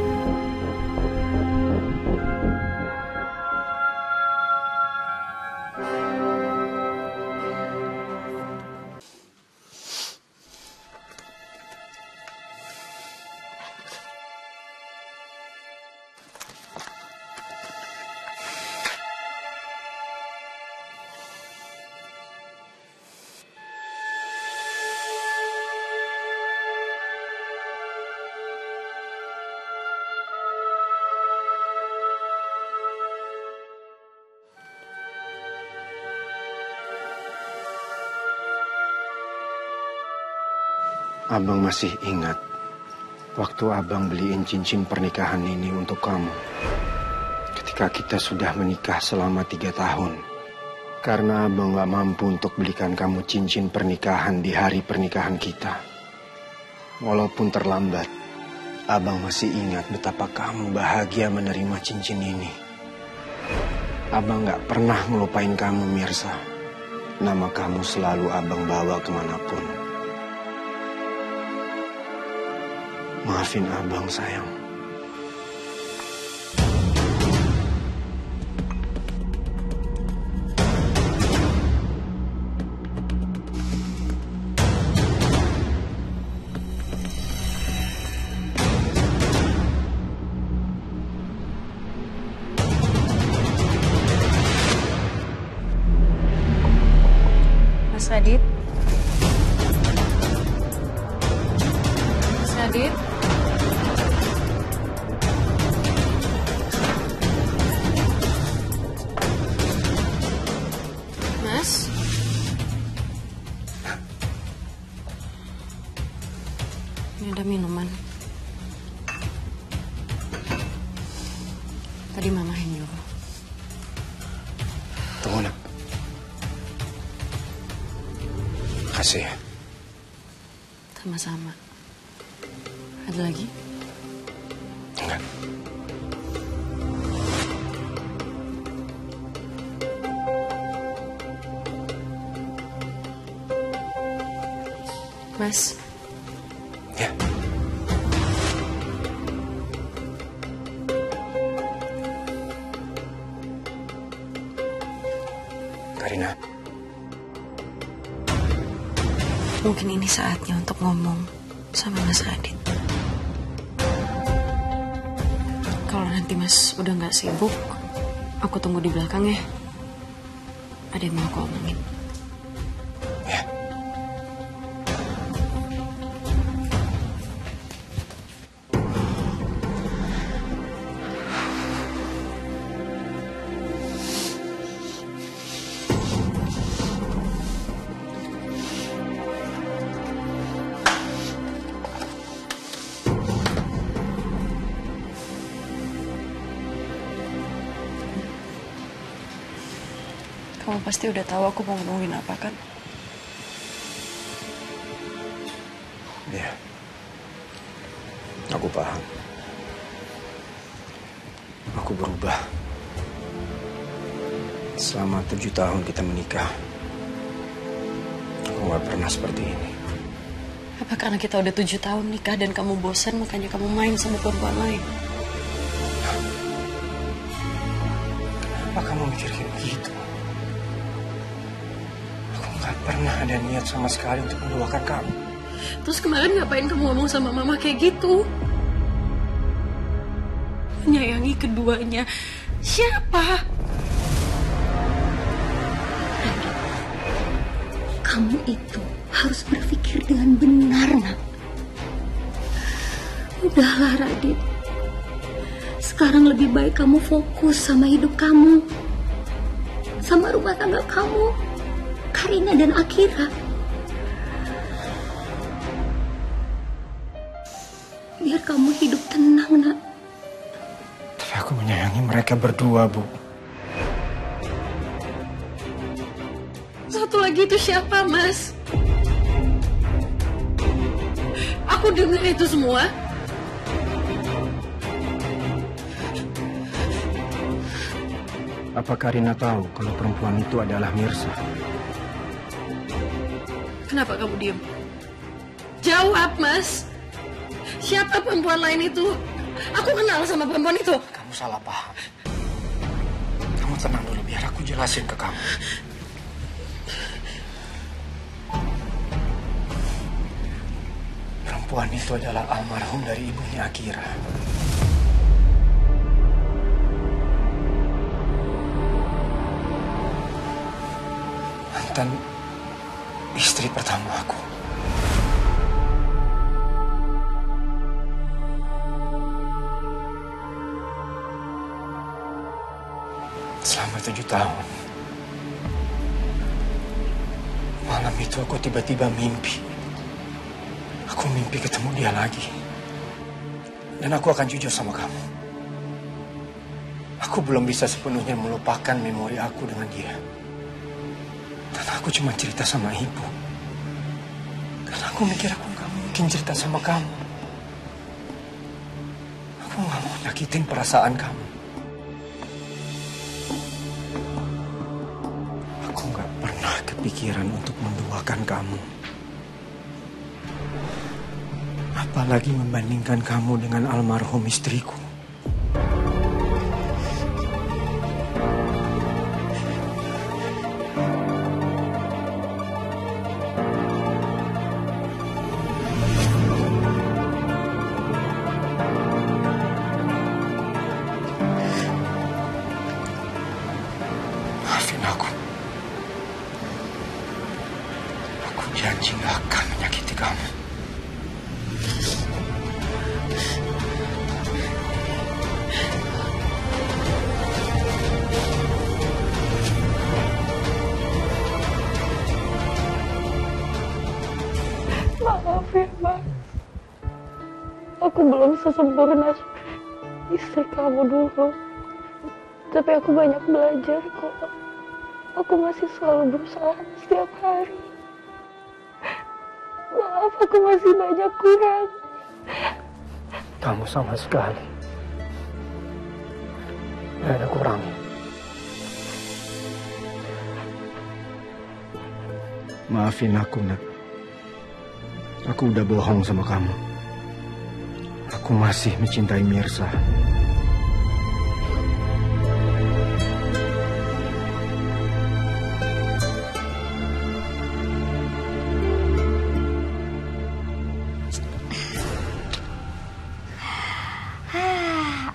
Abang masih ingat waktu abang beliin cincin pernikahan ini untuk kamu. Ketika kita sudah menikah selama 3 tahun. Karena abang gak mampu untuk belikan kamu cincin pernikahan di hari pernikahan kita. Walaupun terlambat, abang masih ingat betapa kamu bahagia menerima cincin ini. Abang gak pernah ngelupain kamu, Mirsa. Nama kamu selalu abang bawa kemanapun. Maafin abang, sayang. Mas Radit? Mas Radit? Mas? Ini ada minuman. Tadi Mama yang nyuruh. Tunggu, nak. Makasih ya. Sama-sama. Ada lagi? Enggak. Mas. Ya. Karina. Mungkin ini saatnya untuk ngomong sama Mas Radit. Kalau nanti Mas udah nggak sibuk, aku tunggu di belakang ya. Ada yang mau aku omongin. Kamu pasti udah tahu aku mau ngomongin apa kan? Iya. Aku paham. Aku berubah. Selama 7 tahun kita menikah, aku gak pernah seperti ini. Apa karena kita udah 7 tahun nikah dan kamu bosan makanya kamu main sama perempuan lain? Kenapa kamu mikir kayak begitu? Aku gak pernah ada niat sama sekali untuk menduakan kamu. Terus kemarin ngapain kamu ngomong sama mama kayak gitu? Menyayangi keduanya. Siapa? Kamu itu harus berpikir dengan benar, nak. Udahlah, Radit. Sekarang lebih baik kamu fokus sama hidup kamu. Sama rumah tangga kamu. Karina dan Akira. Biar kamu hidup tenang, nak. Tapi aku menyayangi mereka berdua, Bu. Satu lagi itu siapa, Mas? Aku dengar itu semua. Apa Karina tahu kalau perempuan itu adalah Mirsa? Kenapa kamu diam? Jawab, Mas. Siapa perempuan lain itu? Aku kenal sama perempuan itu. Kamu salah paham. Kamu tenang dulu, biar aku jelasin ke kamu. Perempuan itu adalah almarhum dari ibunya Akira. Mantan istri pertama aku. Selama 7 tahun. Malam itu aku tiba-tiba mimpi. Aku mimpi ketemu dia lagi. Dan aku akan jujur sama kamu. Aku belum bisa sepenuhnya melupakan memori aku dengan dia. Dan aku cuma cerita sama ibu. Karena aku mikir aku gak mungkin cerita sama kamu. Aku gak mau nyakitin perasaan kamu. Aku gak pernah kepikiran untuk menduakan kamu. Apalagi membandingkan kamu dengan almarhum istriku. Maafin aku. Aku janji gak akan menyakiti kamu. Maaf ya, Mas. Aku belum sesempurna istri kamu dulu. Tapi aku banyak belajar kok. Aku masih selalu berusaha setiap hari. Maaf, aku masih banyak kurang. Kamu sama sekali gak ada kurangnya. Maafin aku, Nak. Aku udah bohong sama kamu. Aku masih mencintai Mirsa.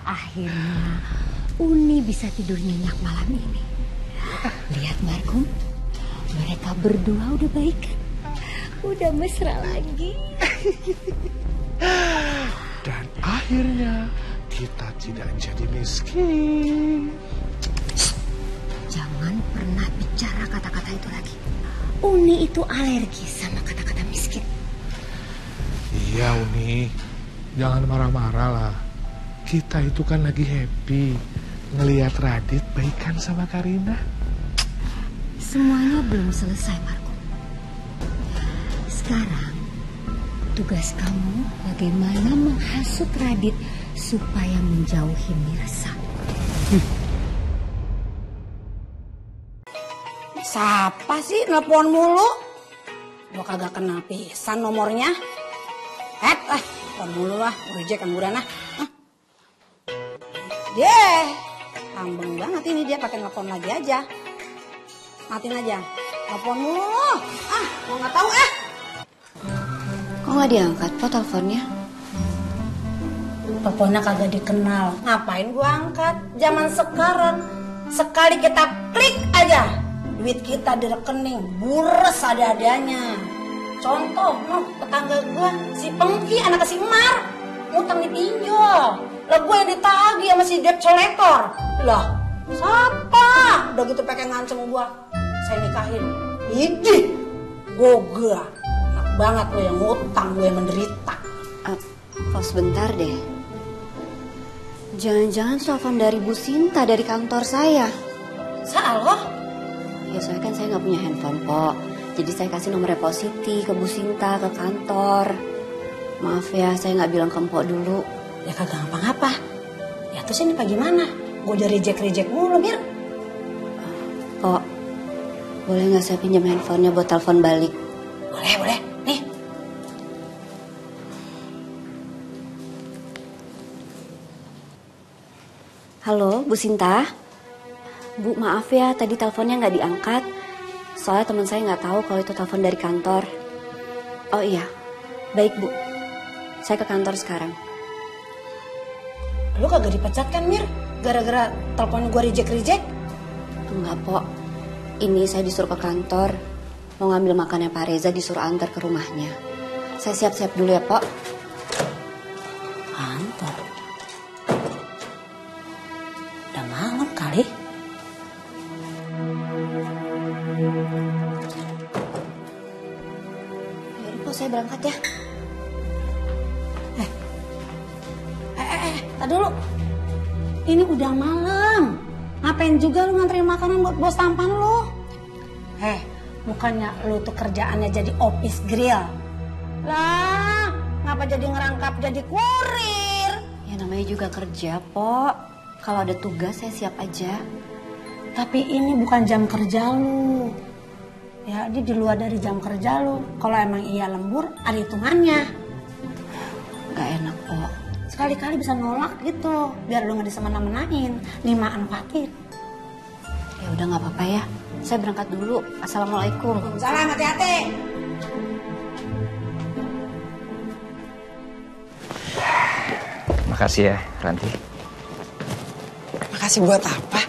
Akhirnya Uni bisa tidur nyenyak malam ini. Lihat, Markum, mereka berdua udah baikan. Udah mesra lagi. Dan akhirnya kita tidak jadi miskin. Jangan pernah bicara kata-kata itu lagi. Uni itu alergi sama kata-kata miskin. Iya, Uni. Jangan marah-marah lah. Kita itu kan lagi happy ngelihat Radit baikan sama Karina. Semuanya belum selesai, Marco. Sekarang tugas kamu bagaimana menghasut Radit supaya menjauhi Mirsa. Siapa sih nelpon mulu? Gua kagak kenal pisan nomornya. Telepon mulu lah, reject angguran ah. Tambeng banget ini dia pakai nelpon lagi aja. Matiin aja. Telepon mulu. Gua nggak tahu Kok nggak diangkat po teleponnya? Teleponnya kagak dikenal. Ngapain gua angkat? Zaman sekarang sekali kita klik aja, duit kita di rekening bures ada-adanya. Contoh, tetangga gua si Pengki anak si Mar ngutang di pinjol. Lah gue yang ditagih sama si debt collector. Lah, siapa? Udah gitu pengen ngancem gua. Saya nikahin. Idih, goga. Enak banget lo yang ngutang, gue yang menderita. Pos bentar deh. Jangan-jangan telepon dari Bu Sinta dari kantor saya. Salah? Ya soalnya kan saya nggak punya handphone, Po. Jadi saya kasih nomor Positi ke Bu Sinta ke kantor. Maaf ya, saya nggak bilang ke Mpok dulu. Ya kagak ngapa-ngapa. Ya terus ini bagaimana? Gue udah reject mulu, Mir. Po, boleh nggak saya pinjam handphonenya buat telepon balik? Boleh. Nih. Halo, Bu Sinta. Bu, maaf ya, tadi teleponnya nggak diangkat. Soalnya teman saya nggak tahu kalau itu telepon dari kantor. Oh iya, baik Bu. Saya ke kantor sekarang. Lu kagak dipecat kan, Mir? Gara-gara telepon gue reject? Enggak, Po. Ini saya disuruh ke kantor. Mau ngambil makannya Pak Reza, disuruh antar ke rumahnya. Saya siap-siap dulu ya, Po. Kantor? Udah malam kali. Yaudah, Po, saya berangkat ya. Tadi dulu. Ini udah malam. Ngapain juga lu nganterin makanan buat bos tampan lu? Bukannya lu tuh kerjaannya jadi office grill. Lah, ngapa jadi ngerangkap jadi kurir? Ya namanya juga kerja, Po. Kalau ada tugas saya siap aja. Tapi ini bukan jam kerja lu. Ya, dia di luar dari jam kerja lu. Kalau emang iya lembur, ada hitungannya. Gak enak, Po. Sekali-kali bisa nolak gitu, biar lu gak disemena-menain, dimanfaatin. Ya udah nggak apa-apa ya. Saya berangkat dulu. Assalamualaikum. Salam, hati-hati. Makasih ya, Ranti. Makasih buat apa?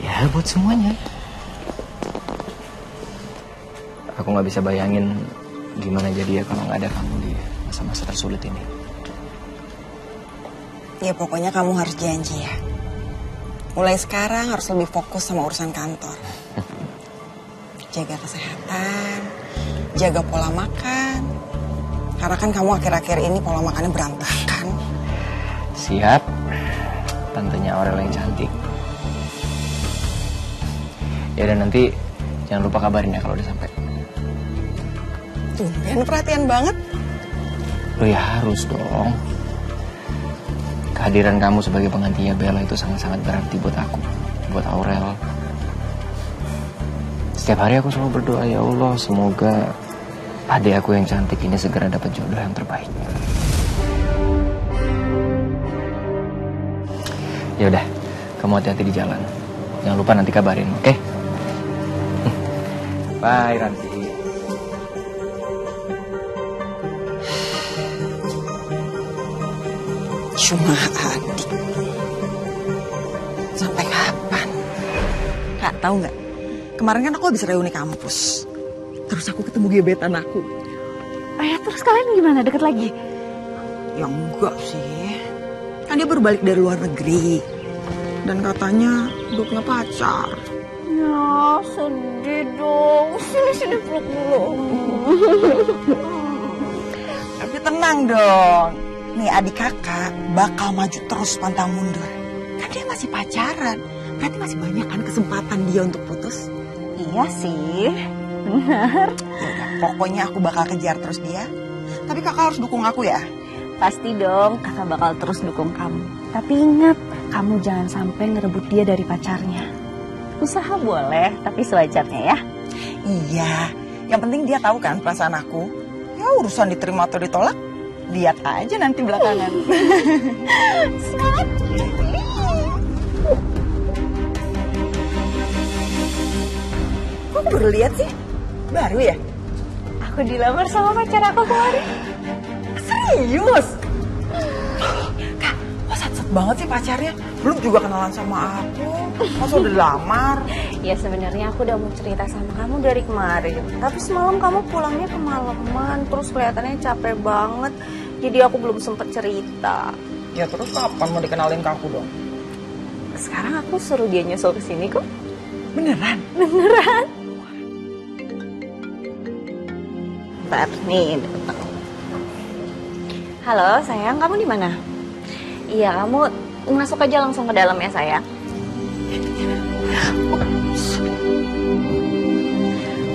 Ya, buat semuanya. Aku nggak bisa bayangin gimana jadi ya kalau nggak ada kamu di masa-masa tersulit ini. Ya pokoknya kamu harus janji ya. Mulai sekarang harus lebih fokus sama urusan kantor. Jaga kesehatan, jaga pola makan. Karena kan kamu akhir-akhir ini pola makannya berantakan. Siap, tantenya Aurel yang cantik. Ya dan nanti jangan lupa kabarin ya kalau udah sampai. Tumben perhatian banget. Lo ya harus dong. Kehadiran kamu sebagai penggantinya Bella itu sangat-sangat berarti buat aku, buat Aurel. Setiap hari aku selalu berdoa, ya Allah, semoga adik aku yang cantik ini segera dapat jodoh yang terbaik. Ya udah, kamu hati-hati di jalan. Jangan lupa nanti kabarin, oke? Bye, Ranti. Cuma adik. Sampai kapan? Kak, tahu nggak? Kemarin kan aku habis reuni kampus. Terus aku ketemu gebetan aku. Terus kalian gimana? Deket lagi? Ya enggak sih. Kan dia baru balik dari luar negeri. Dan katanya udah punya pacar. Ya sedih dong. Sini peluk dulu. Tapi tenang dong. Nih adik kakak bakal maju terus pantang mundur. Kan dia masih pacaran. Berarti masih banyak kan kesempatan dia untuk putus. Iya sih. Benar. Yaudah, pokoknya aku bakal kejar terus dia. Tapi kakak harus dukung aku ya. Pasti dong, kakak bakal terus dukung kamu. Tapi ingat, kamu jangan sampai ngerebut dia dari pacarnya. Usaha boleh, tapi sewajarnya ya. Iya, yang penting dia tahu kan perasaan aku. Ya urusan diterima atau ditolak, lihat aja nanti belakangan. Kok baru lihat sih? Baru ya? Aku dilamar sama pacar aku kemarin. Serius? Kak, kok sat-sat banget sih pacarnya? Belum juga kenalan sama aku. Masa udah dilamar? Ya sebenarnya aku udah mau cerita sama kamu dari kemarin. Tapi semalam kamu pulangnya kemalaman, terus kelihatannya capek banget. Jadi aku belum sempet cerita. Ya terus kapan mau dikenalin ke aku dong? Sekarang aku suruh dia nyusul ke sini kok. Beneran? Beneran. Bentar, nih depan. Halo sayang, kamu di mana? Iya, kamu masuk aja langsung ke dalam ya sayang.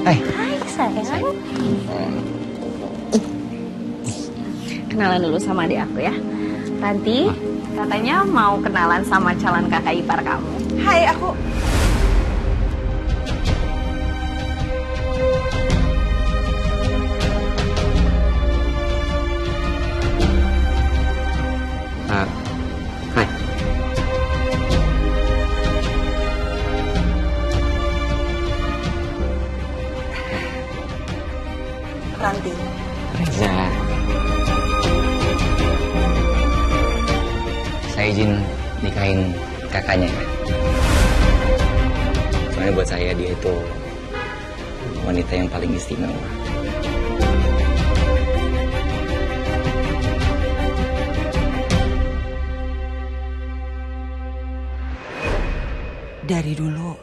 Hai. Hai sayang. Kenalan dulu sama adik aku ya. Ranti, katanya mau kenalan sama calon kakak ipar kamu. Hai, aku. Hai. Ranti. Reza. Saya izin nikahin kakaknya ya. Soalnya buat saya dia itu wanita yang paling istimewa. Dari dulu,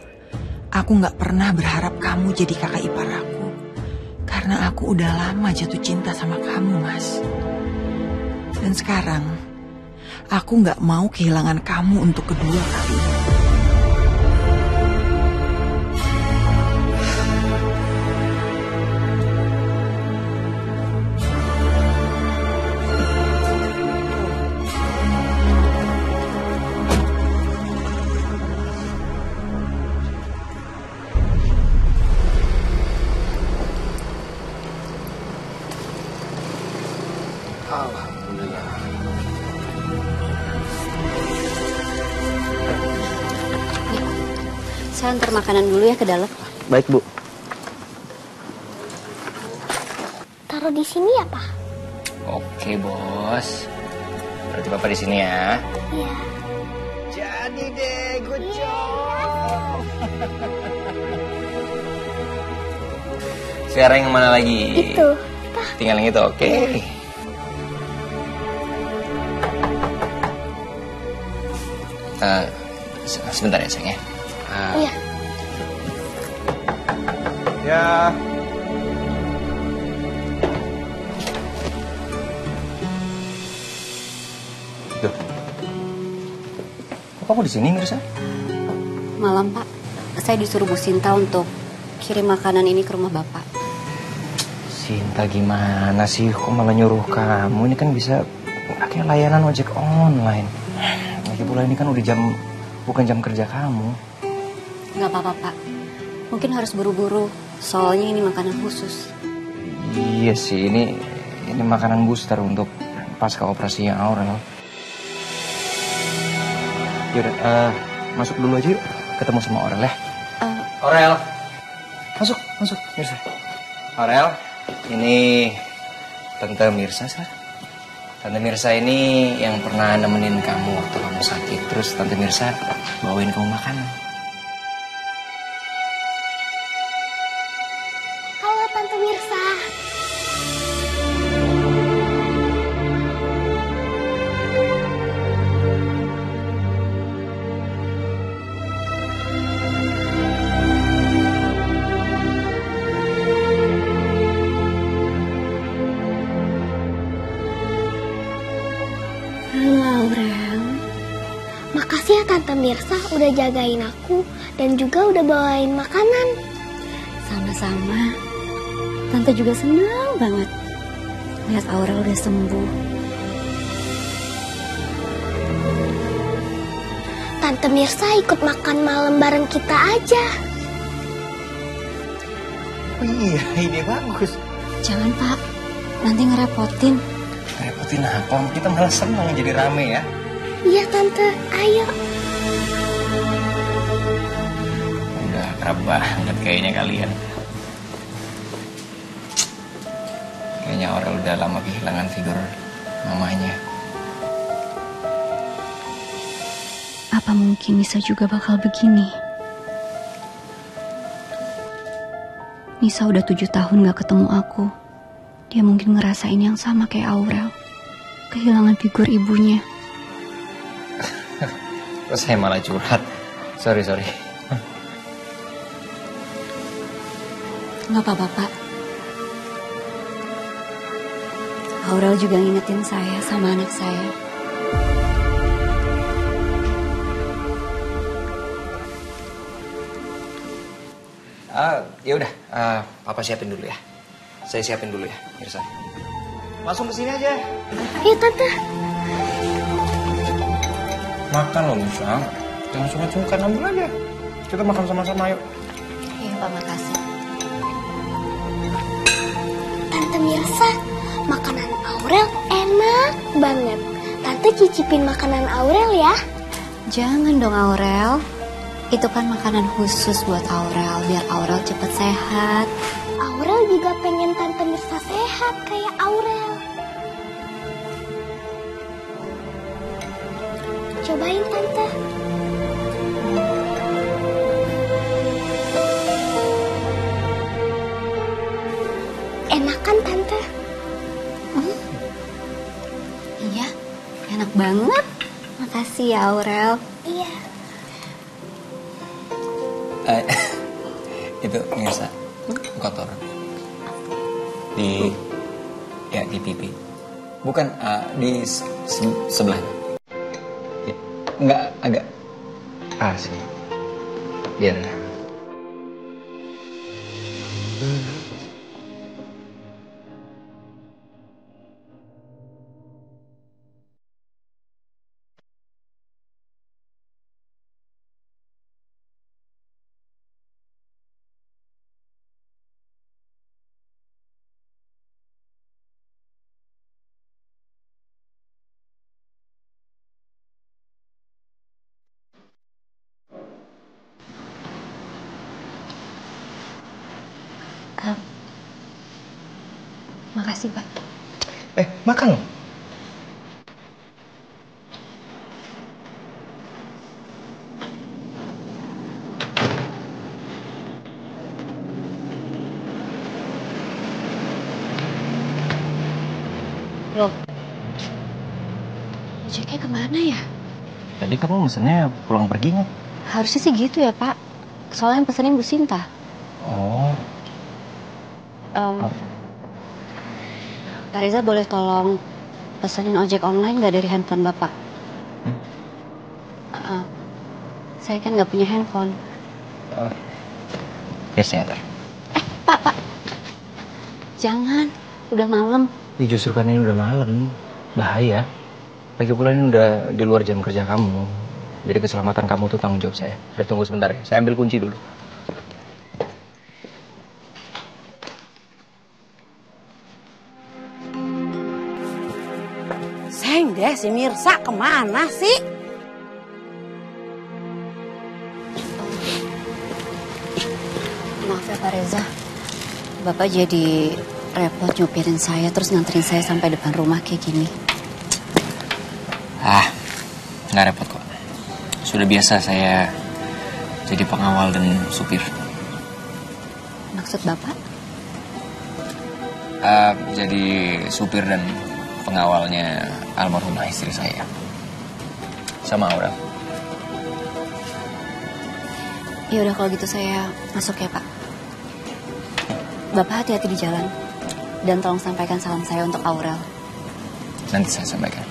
aku gak pernah berharap kamu jadi kakak ipar aku. Karena aku udah lama jatuh cinta sama kamu, Mas. Dan sekarang, aku gak mau kehilangan kamu untuk kedua kalinya. Alhamdulillah. Saya antar makanan dulu ya ke dalam. Baik, Bu. Taruh di sini ya, Pak? Oke, Bos. Berarti Bapak di sini ya. Iya. Jadi deh, good job. Sekarang yang mana lagi? Itu. Tinggal yang itu, oke. Sebentar ya, sayang ya. Iya. Ya. Tuh. Kok kamu di sini, Mirsa? Malam, Pak. Saya disuruh Bu Sinta untuk kirim makanan ini ke rumah Bapak. Sinta gimana sih? Kok malah nyuruh kamu? Ini kan bisa pakai layanan ojek online. Lagi pula ini kan udah bukan jam kerja kamu. Nggak apa-apa, Pak. Mungkin harus buru-buru. Soalnya ini makanan khusus. Iya sih, ini makanan booster untuk pasca operasinya Aurel. Yaudah, masuk dulu aja yuk. Ketemu sama Aurel ya. Aurel. Masuk, Mirsa. Aurel, ini Tante Mirsa, Sar. Tante Mirsa ini yang pernah nemenin kamu waktu kamu sakit. Terus Tante Mirsa bawain kamu makanan. Halo Tante Mirsa. Makasih ya Tante Mirsa udah jagain aku dan juga udah bawain makanan. Sama-sama. Tante juga senang banget lihat Aurel udah sembuh. Tante Mirsa ikut makan malam bareng kita aja. Oh iya, ide bagus. Jangan Pak, nanti ngerepotin. Repotin apa? Kita malah senang jadi rame ya. Iya Tante, ayo. Udah akrab banget kayaknya kalian. Kayaknya Aurel udah lama kehilangan figur mamanya. Apa mungkin Nisa juga bakal begini? Nisa udah 7 tahun gak ketemu aku. Dia mungkin ngerasain yang sama kayak Aurel. Kehilangan figur ibunya. Terus saya malah curhat. Sorry. Gak apa-apa, Pak. Aurel juga ngingetin saya sama anak saya. Ya udah, Papa siapin dulu ya. Saya siapin dulu ya, Mirsa. Langsung ke sini aja. Iya Tante. Makan loh Mirsa. Jangan sungkan-sungkan, ambil aja. Kita makan sama-sama yuk. Iya Pak, makasih. Tante Mirsa, makanan Aurel enak banget. Tante cicipin makanan Aurel ya. Jangan dong Aurel. Itu kan makanan khusus buat Aurel, biar Aurel cepet sehat. Aurel juga pengen Tante Mirsa sehat kayak Aurel. Cobain Tante. Enak kan Tante? Iya, enak banget. Makasih ya Aurel. Iya. Itu Mirsa, kotor. Di pipi. Bukan di sebelah. Enggak, agak. Sini. Biar. Makasih Pak. Makan loh. Loh, Jacknya kemana ya? Tadi kamu mesennya pulang pergi nggak? Harusnya sih gitu ya Pak. Soalnya yang pesenin Bu Sinta. Oh. Pak Reza boleh tolong pesenin ojek online nggak dari handphone Bapak? Saya kan nggak punya handphone. Biasanya ntar. Pak. Jangan, udah malam. Ini justru kan ini udah malam. Bahaya. Lagi pula ini udah di luar jam kerja kamu. Jadi keselamatan kamu tuh tanggung jawab saya. Udah tunggu sebentar ya. Saya ambil kunci dulu. Seng deh, si Mirsa kemana sih? Maaf ya Pak Reza. Bapak jadi repot nyupirin saya terus nganterin saya sampai depan rumah kayak gini. Nggak repot kok. Sudah biasa saya jadi pengawal dan supir. Maksud Bapak? Jadi supir dan pengawalnya almarhumah istri saya. Sama Aurel. Ya udah kalau gitu saya masuk ya Pak. Bapak hati-hati di jalan. Dan tolong sampaikan salam saya untuk Aurel. Nanti saya sampaikan.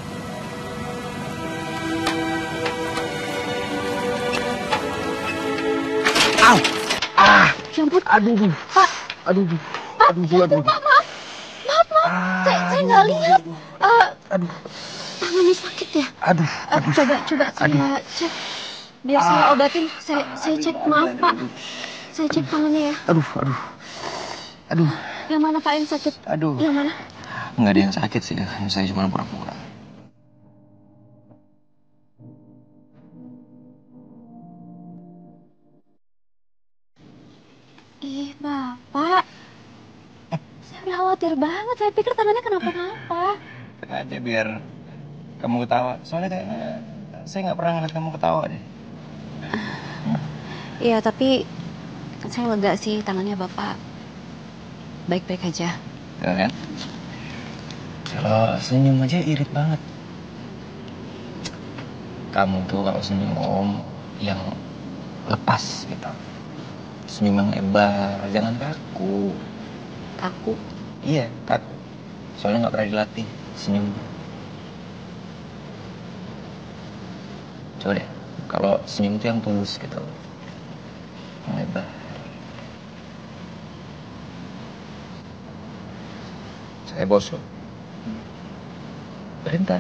Au! Ya ampun. Aduh. Pak. Aduh. Pak, maaf. Saya nggak lihat. Tangannya sakit ya? Aduh. Coba saya cek. Biar saya obatin. Saya cek, maaf Pak. Saya cek tangannya ya. Aduh. Yang mana Pak yang sakit? Aduh. Yang mana? Nggak ada yang sakit sih, saya cuma pura-pura. Ih, Bapak. Saya udah khawatir banget. Saya pikir tangannya kenapa-napa. Sengaja biar kamu ketawa. Soalnya kayaknya saya nggak pernah ngeliat kamu ketawa deh. Iya, tapi saya lega sih tangannya Bapak baik-baik aja. Tuh kan? Kalau senyum aja irit banget. Kamu tuh kalau senyum Om yang lepas gitu. Senyum yang lebar, jangan kaku. Kaku? Iya, kaku. Soalnya nggak pernah dilatih senyum. Coba deh, kalau senyum tuh yang tulus gitu. Yang lebar. Saya bos lo. Perintah.